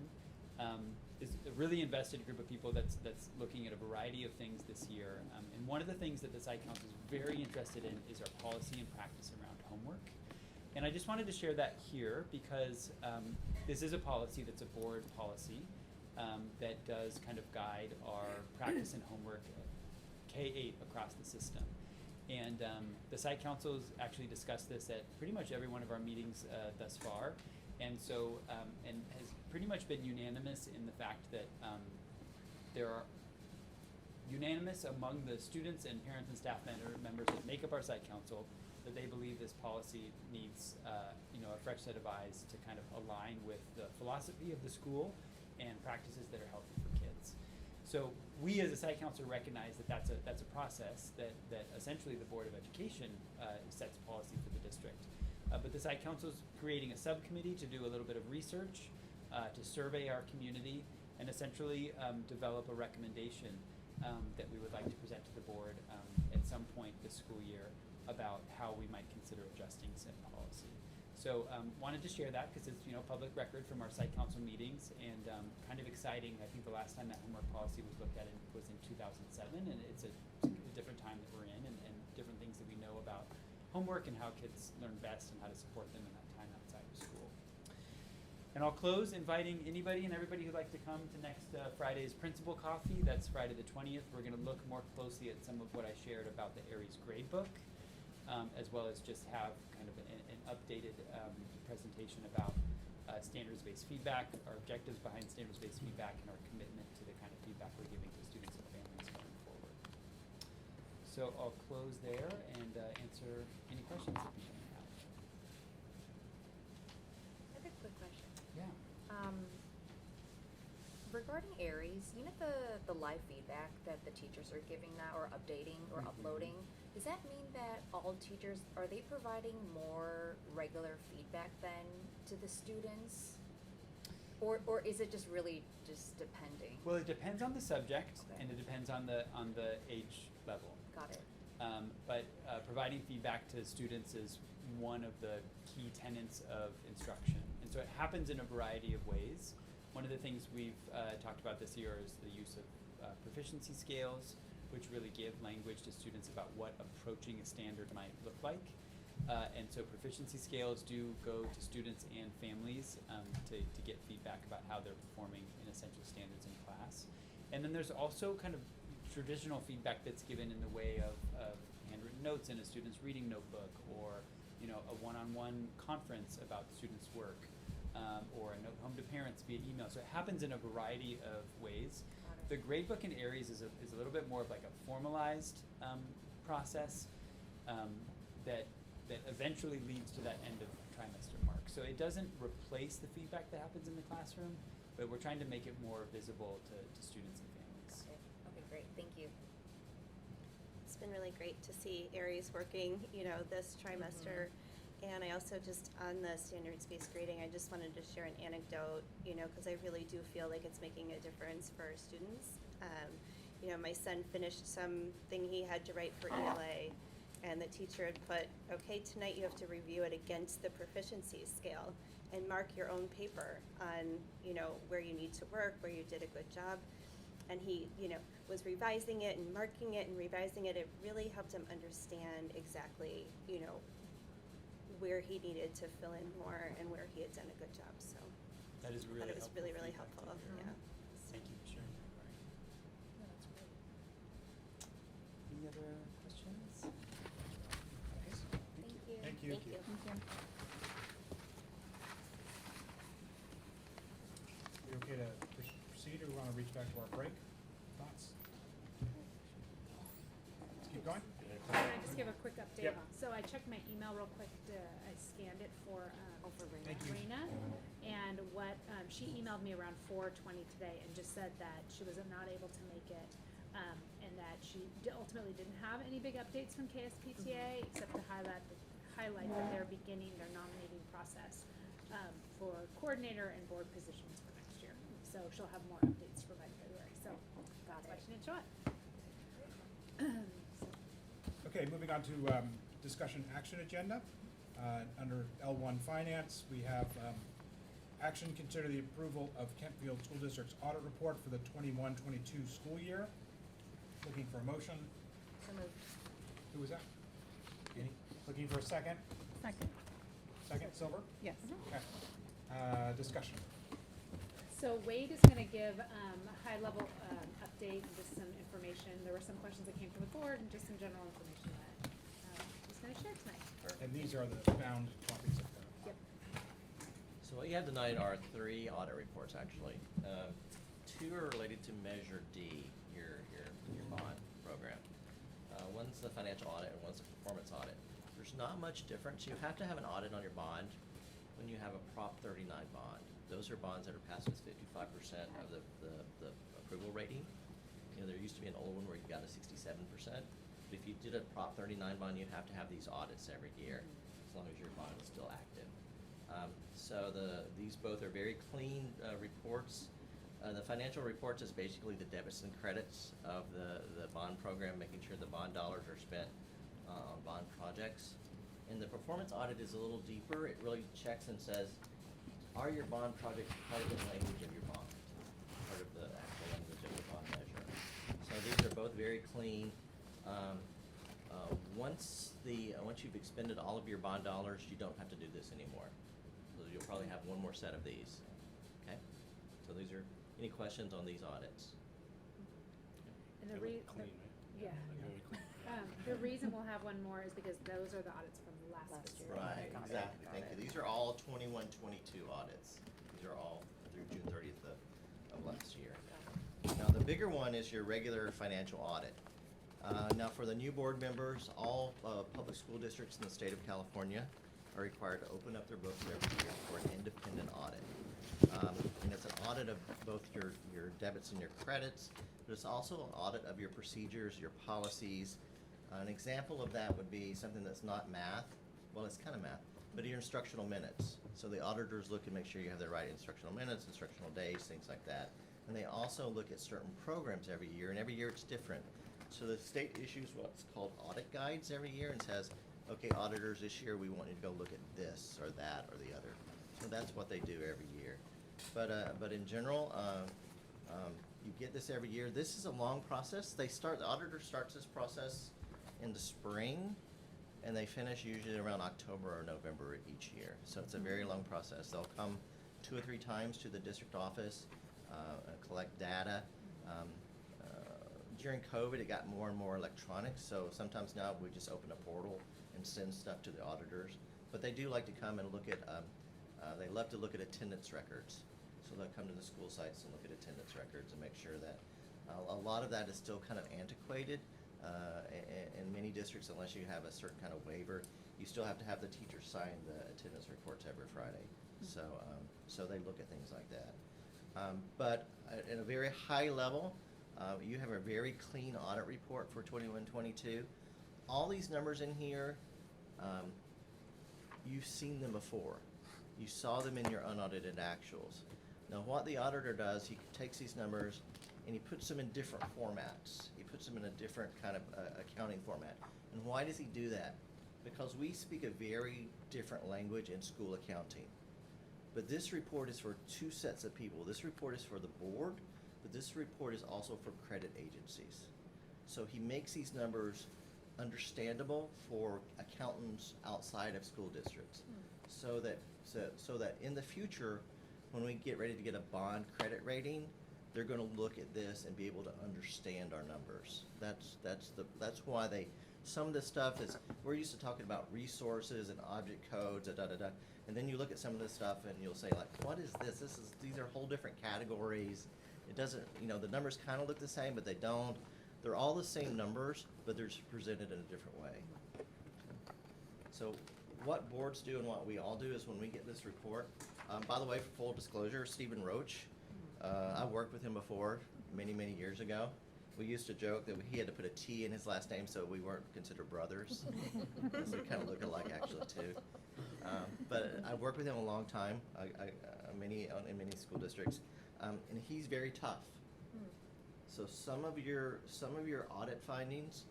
Is a really invested group of people that's looking at a variety of things this year. And one of the things that the site council is very interested in is our policy and practice around homework. And I just wanted to share that here because this is a policy that's a board policy that does kind of guide our practice and homework K-8 across the system. And the site council has actually discussed this at pretty much every one of our meetings thus far. And so, and has pretty much been unanimous in the fact that there are unanimous among the students and parents and staff members that make up our site council that they believe this policy needs a fresh set of eyes to kind of align with the philosophy of the school and practices that are healthy for kids. So we as a site council recognize that that's a process that essentially the Board of Education sets policy for the district. But the site council is creating a subcommittee to do a little bit of research, to survey our community, and essentially develop a recommendation that we would like to present to the board at some point this school year about how we might consider adjusting said policy. So wanted to share that because it's public record from our site council meetings, and kind of exciting. I think the last time that homework policy was looked at was in 2007, and it's a different time that we're in, and different things that we know about homework and how kids learn best and how to support them in that time outside of school. And I'll close inviting anybody and everybody who'd like to come to next Friday's principal coffee. That's Friday the 20th. We're going to look more closely at some of what I shared about the Aries gradebook, as well as just have kind of an updated presentation about standards-based feedback, our objectives behind standards-based feedback, and our commitment to the kind of feedback we're giving to students and families going forward. So I'll close there and answer any questions that people may have. I have a quick question. Yeah. Regarding Aries, you know the live feedback that the teachers are giving now or updating or uploading, does that mean that all teachers, are they providing more regular feedback then to the students? Or is it just really just depending? Well, it depends on the subject, Okay. and it depends on the age level. Got it. But providing feedback to students is one of the key tenets of instruction. And so it happens in a variety of ways. One of the things we've talked about this year is the use of proficiency scales, which really give language to students about what approaching a standard might look like. And so proficiency scales do go to students and families to get feedback about how they're performing in essential standards in class. And then there's also kind of traditional feedback that's given in the way of handwritten notes in a student's reading notebook, or a one-on-one conference about the student's work, or a note home to parents via email. So it happens in a variety of ways. The gradebook in Aries is a little bit more of like a formalized process that eventually leads to that end of trimester mark. So it doesn't replace the feedback that happens in the classroom, but we're trying to make it more visible to students and families. Okay, great, thank you. It's been really great to see Aries working, this trimester. And I also just, on the standards-based grading, I just wanted to share an anecdote, because I really do feel like it's making a difference for our students. My son finished something he had to write for ELA, and the teacher had put, okay, tonight you have to review it against the proficiency scale and mark your own paper on, where you need to work, where you did a good job. And he, was revising it and marking it and revising it. It really helped him understand exactly, where he needed to fill in more and where he had done a good job. So That is really I thought it was helpful really, really feedback to helpful. hear. Yeah. Thank you for sharing that, Cory. Yeah, that's great. Any other questions? Okay. Thank you. Thank you. Thank you. We okay to proceed, or we want to reach back to our break? Thoughts? Let's keep going. Can I just give a quick update? Yep. So I checked my email real quick. I scanned it for Thank you. Rena, and what she emailed me around 4:20 today, and just said that she was not able to make it, and that she ultimately didn't have any big updates from KSPTA except to highlight that they're beginning their nominating process for coordinator and board positions for next year. So she'll have more updates for by February. So that's why she didn't show up. Okay, moving on to discussion action agenda. Under L1 Finance, we have action, consider the approval of Kentfield School District's audit report for the 21-22 school year. Looking for a motion. So moved. Who was that? Any? Looking for a second? Second. Second, Silver? Yes. Okay. Discussion. So Wade is going to give a high-level update and just some information. There were some questions that came from the board and just some general information that he's going to share tonight. And these are the bound copies of the. Yep. So what you have tonight are 3 audit reports, actually. 2 are related to Measure D, your bond program. One's the financial audit and one's the performance audit. There's not much difference. You have to have an audit on your bond when you have a Prop 39 bond. Those are bonds that are passed with 55% of the approval rating. There used to be an old one where you got a 67%. But if you did a Prop 39 bond, you have to have these audits every year, as long as your bond is still active. So these both are very clean reports. The financial reports is basically the debits and credits of the bond program, making sure the bond dollars are spent on bond projects. And the performance audit is a little deeper. It really checks and says, are your bond projects part of the language of your bond, part of the actual language of the bond measure? So these are both very clean. Once you've expended all of your bond dollars, you don't have to do this anymore. So you'll probably have one more set of these. Okay? So these are, any questions on these audits? And They look clean, right? Yeah. Like very clean. The The reason we'll have one more is because those are the audits from last fiscal year. Right, exactly, thank you. These are all 21-22 audits. These are all through June 30th of last year. Now, the bigger one is your regular financial audit. Now, for the new board members, all public school districts in the state of California are required to open up their books every year for an independent audit. And it's an audit of both your debits and your credits, but it's also an audit of your procedures, your policies. An example of that would be something that's not math, well, it's kind of math, but your instructional minutes. So the auditors look and make sure you have the right instructional minutes, instructional days, things like that. And they also look at certain programs every year, and every year it's different. So the state issues what's called audit guides every year and says, okay, auditors, this year we want you to go look at this or that or the other. So that's what they do every year. But in general, you get this every year. This is a long process. The auditor starts this process in the spring, and they finish usually around October or November each year. So it's a very long process. They'll come 2 or 3 times to the district office, collect data. During COVID, it got more and more electronic, so sometimes now we just open a portal and send stuff to the auditors. But they do like to come and look at, they love to look at attendance records. So they'll come to the school sites and look at attendance records and make sure that a lot of that is still kind of antiquated. In many districts, unless you have a certain kind of waiver, you still have to have the teachers sign the attendance reports every Friday. So, so they look at things like that. But at a very high level, you have a very clean audit report for 21-22. All these numbers in here, you've seen them before. You saw them in your unaudited actuals. Now what the auditor does, he takes these numbers and he puts them in different formats. He puts them in a different kind of accounting format. And why does he do that? Because we speak a very different language in school accounting. But this report is for 2 sets of people. This report is for the board, but this report is also for credit agencies. So he makes these numbers understandable for accountants outside of school districts. So that in the future, when we get ready to get a bond credit rating, they're going to look at this and be able to understand our numbers. That's why some of this stuff is, we're used to talking about resources and object codes, and then you look at some of this stuff and you'll say like, what is this? These are whole different categories. It doesn't, the numbers kind of look the same, but they don't. They're all the same numbers, but they're just presented in a different way. So what boards do and what we all do is when we get this report, by the way, for full disclosure, Stephen Roach, I worked with him before, many, many years ago. We used to joke that he had to put a T in his last name so we weren't considered brothers. So we kind of look alike actually too. But I worked with him a long time, in many school districts, and he's very tough. So some of your audit findings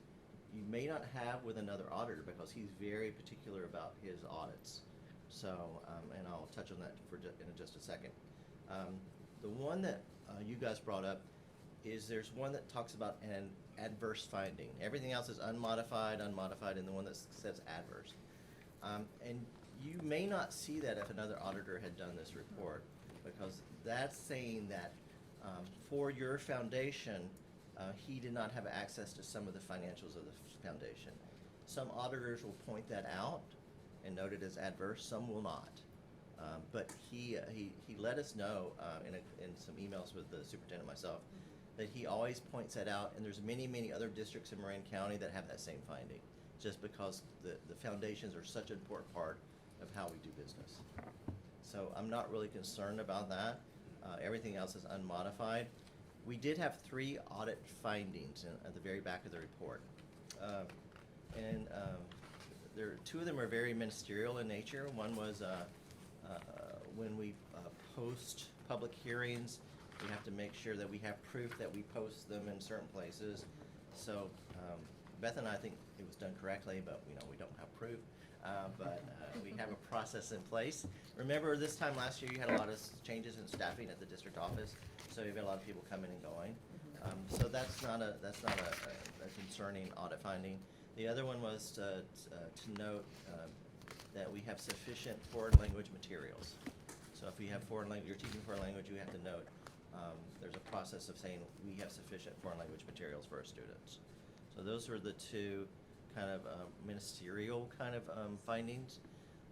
you may not have with another auditor because he's very particular about his audits. So, and I'll touch on that in just a second. The one that you guys brought up is there's one that talks about an adverse finding. Everything else is unmodified, and the one that says adverse. And you may not see that if another auditor had done this report, because that's saying that for your foundation, he did not have access to some of the financials of the foundation. Some auditors will point that out and note it as adverse, some will not. But he let us know in some emails with the superintendent and myself that he always points that out, and there's many, many other districts in Marin County that have that same finding, just because the foundations are such an important part of how we do business. So I'm not really concerned about that. Everything else is unmodified. We did have 3 audit findings at the very back of the report. There 2 of them are very ministerial in nature. One was when we post public hearings, we have to make sure that we have proof that we post them in certain places. So Beth and I think it was done correctly, but we don't have proof. But we have a process in place. Remember, this time last year you had a lot of changes in staffing at the district office, so you've got a lot of people coming and going. So that's not a concerning audit finding. The other one was to note that we have sufficient foreign language materials. So if you have you're teaching foreign language, you have to note there's a process of saying we have sufficient foreign language materials for our students. So those were the 2. kind of ministerial kind of findings.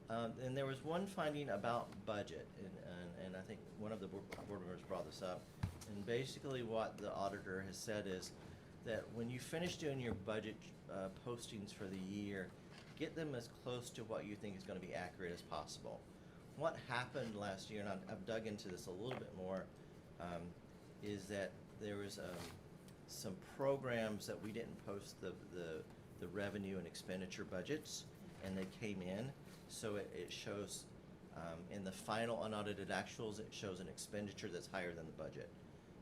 And there was one finding about budget, and I think one of the board members brought this up. And basically what the auditor has said is that when you finish doing your budget postings for the year, get them as close to what you think is going to be accurate as possible. What happened last year, and I've dug into this a little bit more, is that there was some programs that we didn't post the revenue and expenditure budgets, and they came in, so it shows in the final unaudited actuals, it shows an expenditure that's higher than the budget.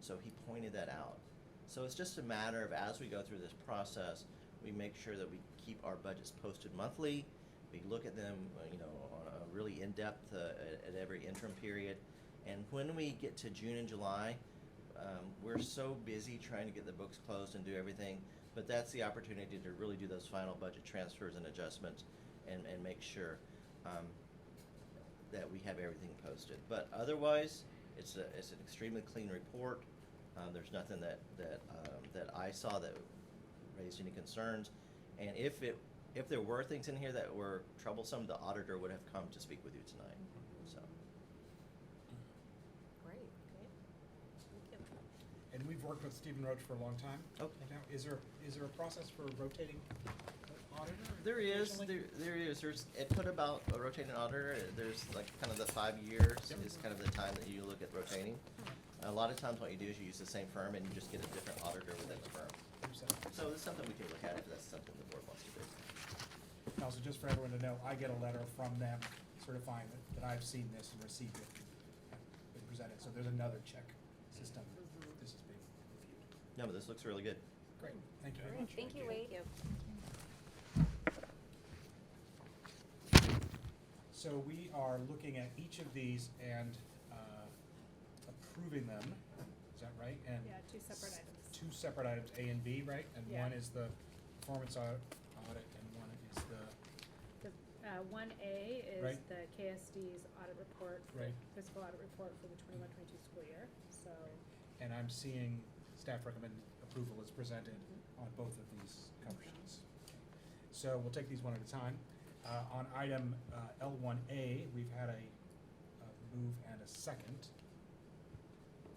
So he pointed that out. So it's just a matter of, as we go through this process, we make sure that we keep our budgets posted monthly. We look at them, on a really in-depth at every interim period. And when we get to June and July, we're so busy trying to get the books closed and do everything, but that's the opportunity to really do those final budget transfers and adjustments and make sure that we have everything posted. But otherwise, it's an extremely clean report. There's nothing that I saw that raised any concerns. And if there were things in here that were troublesome, the auditor would have come to speak with you tonight. So. Great. Thank you. And we've worked with Stephen Roach for a long time. Okay. Now, is there a process for rotating auditor? There is. occasionally? There is. It put about a rotating auditor. There's like kind of the 5 years is kind of the time that you look at rotating. A lot of times what you do is you use the same firm and you just get a different auditor within the firm. So it's something we can look at if that's something the board wants to do. Also, just for everyone to know, I get a letter from them certifying that I've seen this and received it and been presented. So there's another check system. This is being reviewed. No, but this looks really good. Great. Thank you very much. Thank you, Wade. So we are looking at each of these and approving them. Is that right? And Yeah, two separate items. two separate items, A and B, right? And Yeah. one is the performance audit and one is the, 1A is Right. the KSD's audit report, Right. fiscal audit report for the 21-22 school year, so. and I'm seeing staff recommend approval as presented on both of these cover sheets. So we'll take these one at a time. On item L1A, we've had a move and a second.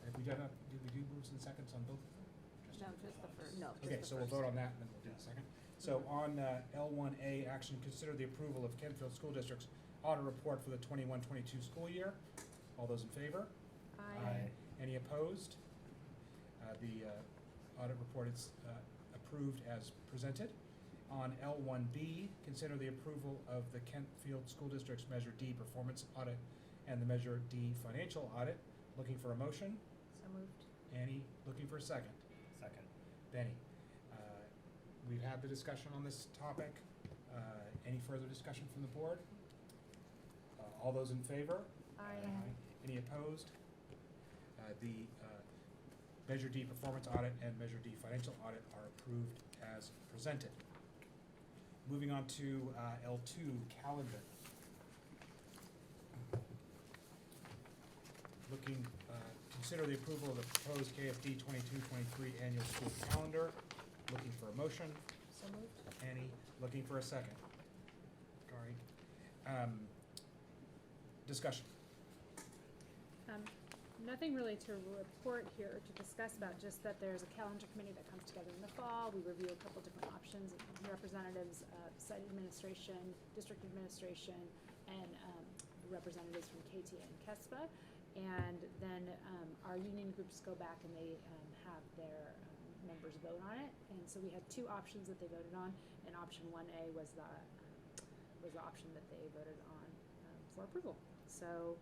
Have we did we do moves and seconds on both of them? No, just the first. No, just Okay, the so we'll first. vote on that and then we'll do the second. So on L1A, action, consider the approval of Kentfield School District's audit report for the 21-22 school year. All those in favor? Aye. Any opposed? The audit report is approved as presented. On L1B, consider the approval of the Kentfield School District's Measure D performance audit and the Measure D financial audit. Looking for a motion? So moved. Annie, looking for a second? Second. Benny. We've had the discussion on this topic. Any further discussion from the board? All those in favor? Aye. Any opposed? The Measure D performance audit and Measure D financial audit are approved as presented. Moving on to L2, calendar. Consider the approval of the proposed KSD 22-23 annual school calendar. Looking for a motion. So moved. Annie, looking for a second. Kari. Discussion. Nothing really to report here or to discuss about, just that there's a calendar committee that comes together in the fall. We review a couple different options, representatives of site administration, district administration, and representatives from KTA and KESPA. And then our union groups go back and they have their members vote on it. And so we had two options that they voted on, and option 1A was the option that they voted on for approval. So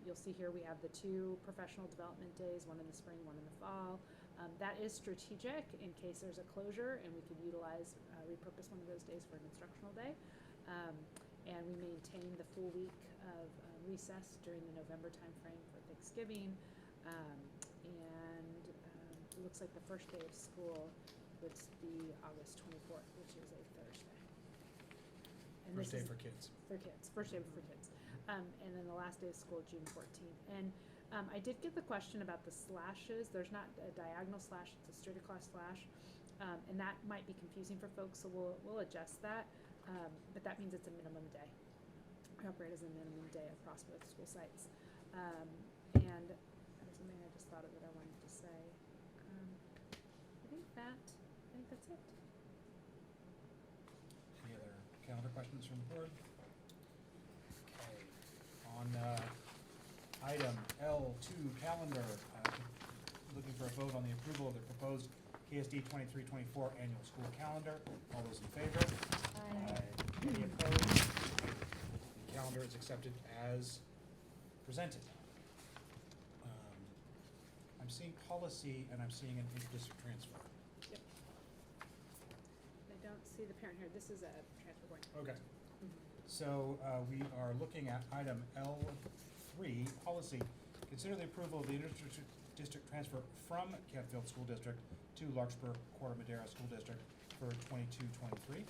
you'll see here we have the two professional development days, one in the spring, one in the fall. That is strategic in case there's a closure and we could repurpose one of those days for an instructional day. And we maintain the full week of recess during the November timeframe for Thanksgiving. It looks like the first day of school would be August 24th, which is a Thursday. And First this day is for kids. First day for kids. And then the last day of school, June 14th. And I did get the question about the slashes. There's not a diagonal slash, it's a straight across slash. And that might be confusing for folks, so we'll adjust that. But that means it's a minimum day. We operate as a minimum day across both school sites. And that was something I just thought of that I wanted to say. I think that's it. Any other calendar questions from the board? Okay. On item L2, calendar, looking for a vote on the approval of the proposed KSD 23-24 annual school calendar. All those in favor? Aye. Any opposed? The calendar is accepted as presented. I'm seeing policy and I'm seeing an interdistrict transfer. Yep. I don't see the parent here. This is a transfer board. Okay. So we are looking at item L3, policy. Consider the approval of the interdistrict transfer from Kentfield School District to Larkspur Corte Madera School District for 22-23.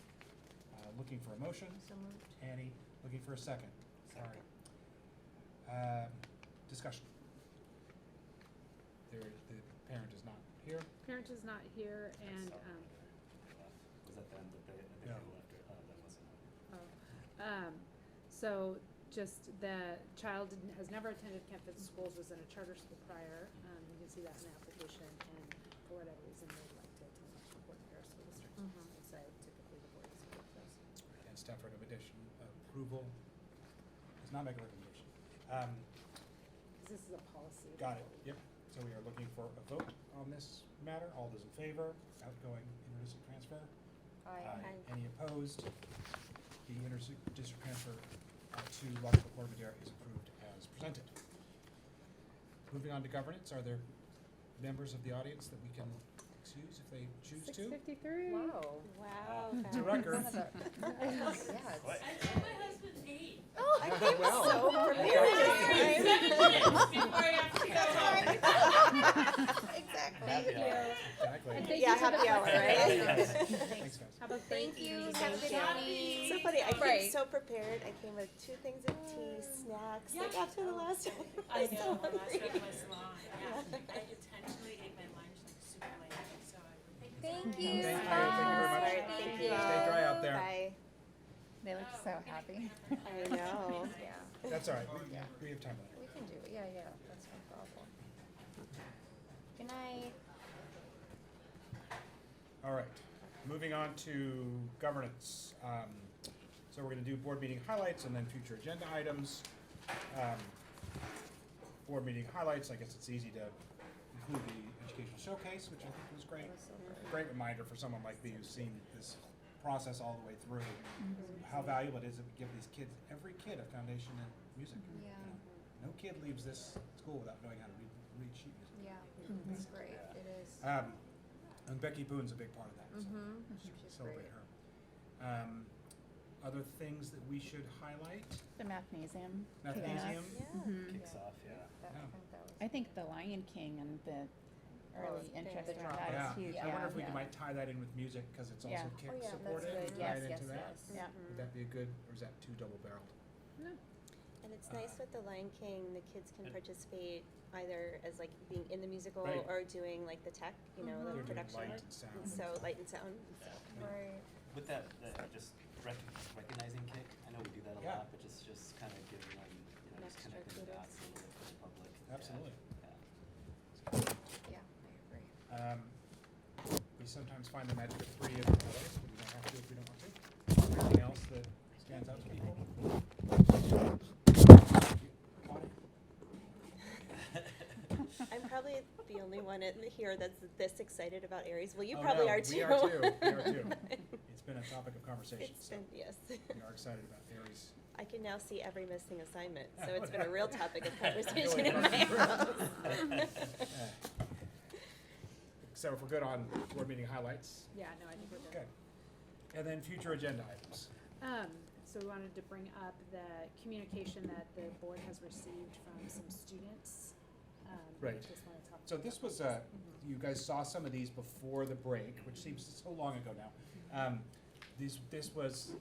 Looking for a motion. So moved. Annie, looking for a second. Sorry. Discussion. The parent is not here. Parent is not here, and Was that them that they No. left it? That wasn't. so just the child has never attended Kentfield Schools, was in a charter school prior. You can see that in the application, and for whatever reason they'd like to attend the Corte Madera School District. And so typically the board is with those. And staff recommendation approval does not make a recommendation. This is a policy. Got it. Yep. So we are looking for a vote on this matter. All those in favor, outgoing interdistrict transfer? Aye. Any opposed? The interdistrict transfer to Larkspur Corte Madera is approved as presented. Moving on to governance, are there members of the audience that we can excuse if they choose to? 6:53. Wow. Wow. To record. Yes. I told my husband 8. Oh, I came Well. so prepared. Sorry, 7 minutes before I have to go home. Exactly. Happy hour. And Exactly. thank Yeah, you for the happy hour, flexibility. right? Thanks, guys. Have a Thank great you. evening. Have a good evening. So funny, I came Right. so prepared. I came with 2 things of tea, snacks, like after the last time. I was know, so my last hungry. trip was long. Yeah. I intentionally ate my lunch like super late, so I think Thank you. Thank you. Thank you very much. Alright, thank you. Stay dry out there. Bye. They look so happy. I know. Yeah, That's all right. We have time later. we can do it. Yeah, that's no problem. Good night. All right, moving on to governance. So we're gonna do board meeting highlights and then future agenda items. Board meeting highlights, I guess it's easy to include the educational showcase, which I think was great. Great reminder for someone like me who's seen this process all the way through, how valuable it is that we give these kids, every kid, a foundation in music. Yeah. You know, no kid leaves this school without knowing how to read sheet music. Yeah, it's great. It is. And Becky Boone's a big part of that, so She's celebrate great. her. Other things that we should highlight? The mathnasium. Mathnasium? Yeah. Kicks off, yeah. I think the Lion King and the early interest the around drama. that Yeah, is huge. I wonder if we yeah. might tie that in with music, because it's also Yeah. kick Oh, yeah, that's supported, good. right Yes, into that? yes. Yeah. Would that be a good, or is that too double-barreled? And it's nice with the Lion King, the kids can participate either as like being in the musical Right. or doing like the tech, you know, They're the doing production light work. and sound. And so light and sound. So. Right. With that, just recognizing kick, I know we do that a Yeah. lot, but just kind of giving them, An just extra connecting the kudos. dots a little bit for the public. Absolutely. Yeah, I agree. We sometimes find the magic of 3 in colors, but we don't have to if we don't want to. Anything else that stands out to people? Bonnie? I'm probably the only one in here that's this excited about Aries. Well, you Oh, probably no, are too. We are too. We are too. It's been a topic of conversation, It's so been, yes. we are excited about Aries. I can now see every missing assignment, so it's been a real topic of conversation Really in my running through. house. So if we're good on board meeting highlights, Yeah, no, I think we're good. okay. And then future agenda items. So we wanted to bring up the communication that the board has received from some students. Right. Just wanna talk So about this was, that. you guys saw some of these before the break, which seems so long ago now. This was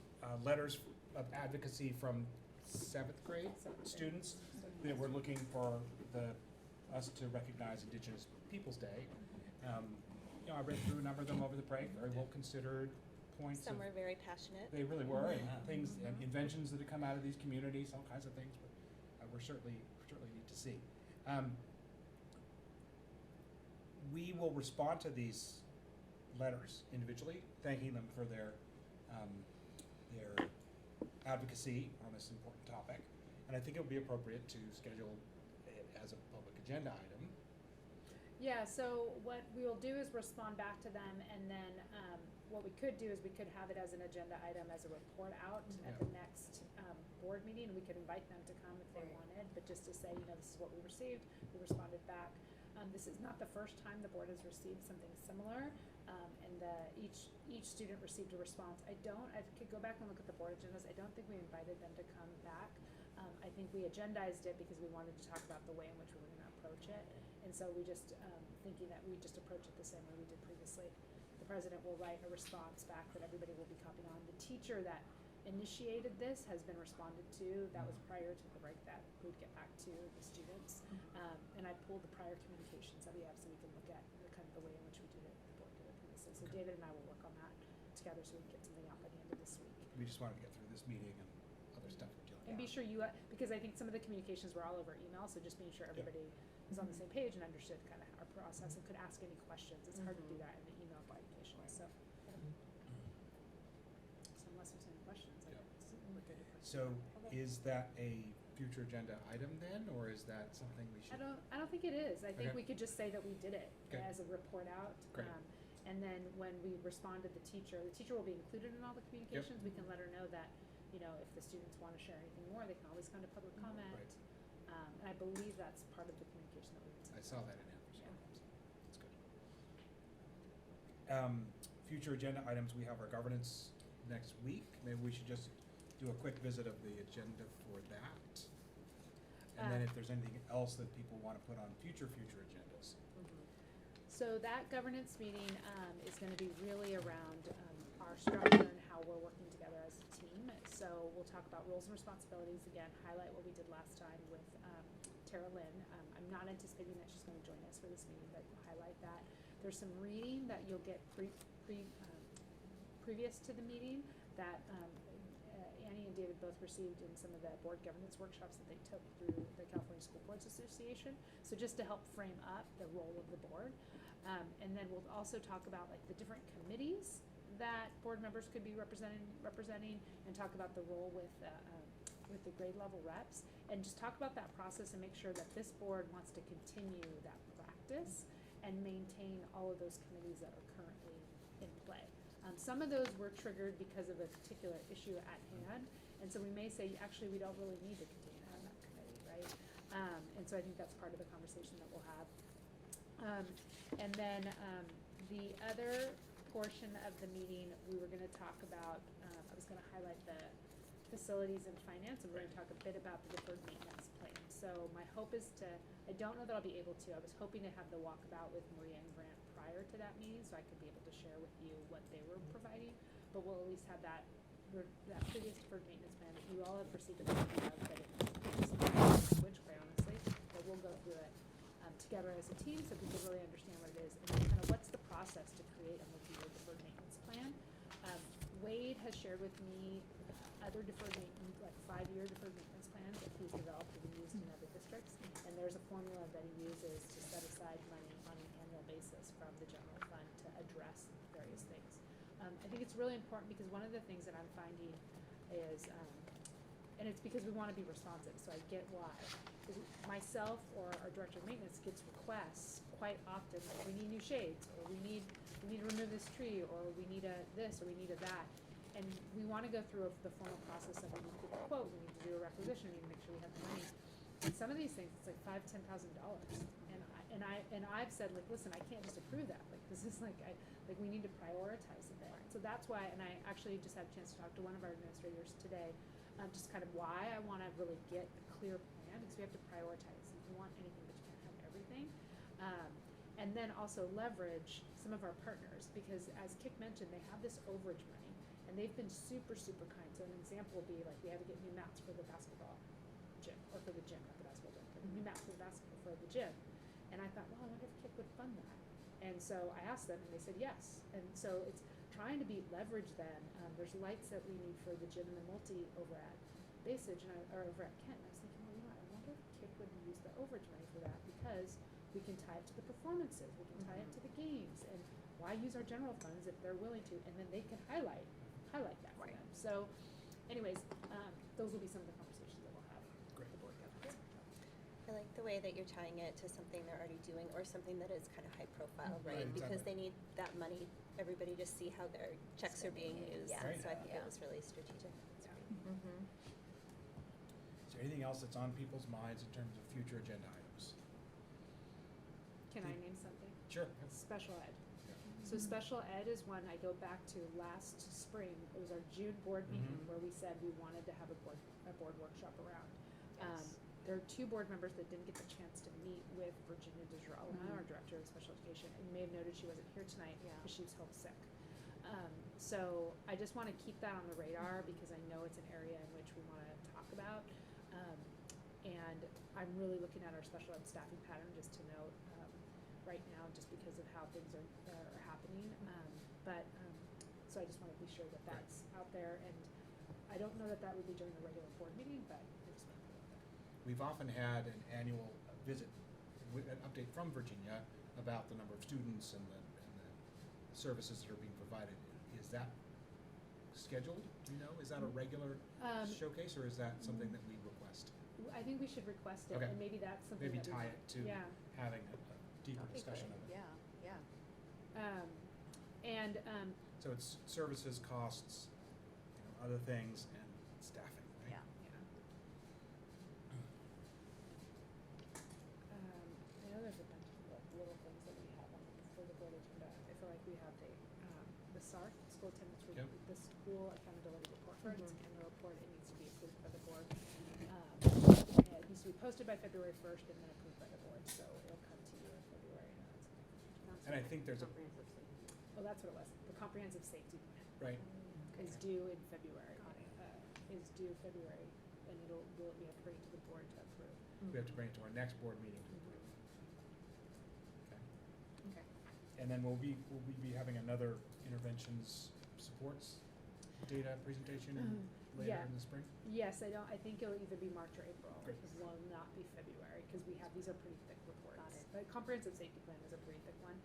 letters of advocacy from 7th grade students that were looking for us to recognize Indigenous Peoples' Day. you know, I read through a number of them over the break, very well considered points. Some of- were very passionate. They really were, and Yeah. things, and inventions that have come out of these communities, all kinds of things, but we're certainly need to see. We will respond to these letters individually, thanking them for their advocacy on this important topic. And I think it would be appropriate to schedule it as a public agenda item. Yeah, so what we will do is respond back to them, and then what we could do is we could have it as an agenda item as a report out at the next board meeting. We could invite them to come if they wanted, but just to say, you know, this is what we received, we responded back. This is not the first time the board has received something similar, and each student received a response. I could go back and look at the board agendas. I don't think we invited them to come back. I think we agendized it because we wanted to talk about the way in which we were gonna approach it. And so we just, thinking that we just approach it the same way we did previously. The president will write a response back that everybody will be copying on. The teacher that initiated this has been responded to. That was prior to the break that we'd get back to the students. And I pulled the prior communications that we have so we can look at the kind of the way in which we did it, the board did it previously. So David and I will work on that together so we can get something out by the end of this week. We just wanted to get through this meeting and other stuff we're dealing with. And be sure you, because I think some of the communications were all over email, so just being sure everybody was on the same page and understood kind of our process and could ask any questions. It's hard to do that in the email communication, so. So unless there's any questions, I we're good. So is that a future agenda item then, or is that something we should? I don't think it is. I think Okay. we could just say that we did it Okay. as a report out. Great. And then when we respond to the teacher will be included in all the communications. We can let her know that, you know, if the students want to share anything more, they can always come to public comment. Right. And I believe that's part of the communication that we would I send. saw that in it, so that's good. Future agenda items, we have our governance next week. Maybe we should just do a quick visit of the agenda for that. And then if there's anything else that people want to put on future agendas. So that governance meeting is going to be really around our structure and how we're working together as a team. So we'll talk about roles and responsibilities again, highlight what we did last time with Tara Lynn. I'm not anticipating that she's going to join us for this meeting, but we'll highlight that. There's some reading that you'll get previous to the meeting that Annie and David both received in some of the board governance workshops that they took through the California School Boards Association. So just to help frame up the role of the board. And then we'll also talk about like the different committees that board members could be representing and talk about the role with the grade level reps and just talk about that process and make sure that this board wants to continue that practice and maintain all of those committees that are currently in play. Some of those were triggered because of a particular issue at hand, and so we may say, actually, we don't really need to continue to have that committee, right? And so I think that's part of the conversation that we'll have. And then the other portion of the meeting, we were gonna talk about, I was gonna highlight the facilities and finance, and we're gonna talk a bit about the deferred maintenance plan. So my hope is to, I don't know that I'll be able to, I was hoping to have the walkabout with Maria and Grant prior to that meeting, so I could be able to share with you what they were providing, but we'll at least have that previous deferred maintenance plan that you all have received a copy of, but it's language, quite honestly, but we'll go through it together as a team so people really understand what it is, and then kind of what's the process to create a multi-year deferred maintenance plan. Wade has shared with me other deferred maintenance, like 5-year deferred maintenance plans that he's developed and used in other districts, and there's a formula that he uses to set aside money on an annual basis from the general fund to address various things. I think it's really important because one of the things that I'm finding is, and it's because we want to be responsive, so I get why. Is myself or our director of maintenance gets requests quite often, like we need new shades, or we need to remove this tree, or we need a this, or we need a that. And we want to go through the formal process of we need to get a quote, we need to do a requisition, we need to make sure we have the money. And some of these things, it's like $5,000 to $10,000, and I've said like, listen, I can't just approve that. Like this is like we need to prioritize it there. So that's why, and I actually just had a chance to talk to one of our administrators today, just kind of why I want to really get a clear plan because we have to prioritize. You can want anything, but you can't have everything. And then also leverage some of our partners because as Kik mentioned, they have this overage money. And they've been super, super kind. So an example would be like we had to get new mats for the basketball gym, or for the gym, not the basketball gym, but new mats for the gym. And I thought, well, I wonder if Kik would fund that. And so I asked them, and they said yes. And so it's trying to leverage then. There's lights that we need for the gym and the multi over at Basage, or over at Kent. And I was thinking, well, you know, I wonder if KIC would use the overage money for that, because we can tie it to the performances, we can tie it to the games, and why use our general funds if they're willing to, and then they can highlight that for them. So anyways, those will be some of the conversations that we'll have with the board governance. I like the way that you're tying it to something they're already doing or something that is kind of high profile, right? Right, Because exactly. they need that money, everybody to see how their checks are being used. Yeah. Right. So I think it was really strategic. That's great. Mm-hmm. Is there anything else that's on people's minds in terms of future agenda items? Can I name something? Sure. Special ed. So special ed is one I go back to last spring. It was our June board meeting where we said we wanted to have a board workshop around. There are 2 board members that didn't get the chance to meet with Virginia DeGirolamo, our director of special education, and you may have noted she wasn't here tonight because she was homesick. So I just want to keep that on the radar because I know it's an area in which we want to talk about. And I'm really looking at our special ed staffing pattern just to note right now, just because of how things are happening. So I just want to be sure that that's out there, and I don't know that would be during the regular board meeting, but I just want to put it out there. We've often had an annual visit, with an update from Virginia about the number of students and the services that are being provided. Is that scheduled? Do you know? Is that a regular showcase, or is that something that we request? I think we should request it, Okay. and maybe that's something Maybe that we tie it to having a deeper That'd be discussion of great. it. Yeah. So it's services, costs, other things, and staffing, right? Yeah. I know there's a bunch of little things that we have for the board agenda. I feel like we have the SARC, school attendance Yep. the school accountability report for its annual report. It needs to be approved by the board. It needs to be posted by February 1st and then approved by the board, so it'll come to you in February. And I think there's a, Oh, that's what it was. The comprehensive safety plan right, is due in February. Is due February, and we have to bring it to the board to approve. we have to bring it to our next board meeting to approve. Okay. Okay. And then will we be having another interventions supports data presentation later Yeah. in the spring? Yes, I think it'll either be March or April. Great. It will not be February, because these are pretty thick reports. Got it. The comprehensive safety plan is a pretty thick one.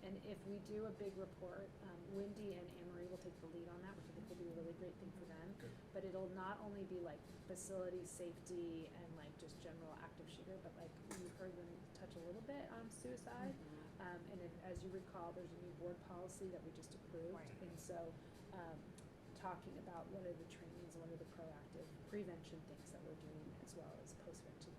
And if we do a big report, Wendy and Anne Marie will take the lead on that, which I think will be a really great thing for them. Good. But it'll not only be like facility safety and like just general active shooter, but like you heard them touch a little bit on suicide. And as you recall, there's a new board policy that we just approved. Right. And so talking about what are the trainings and what are the proactive prevention things that we're doing, as well as post-vention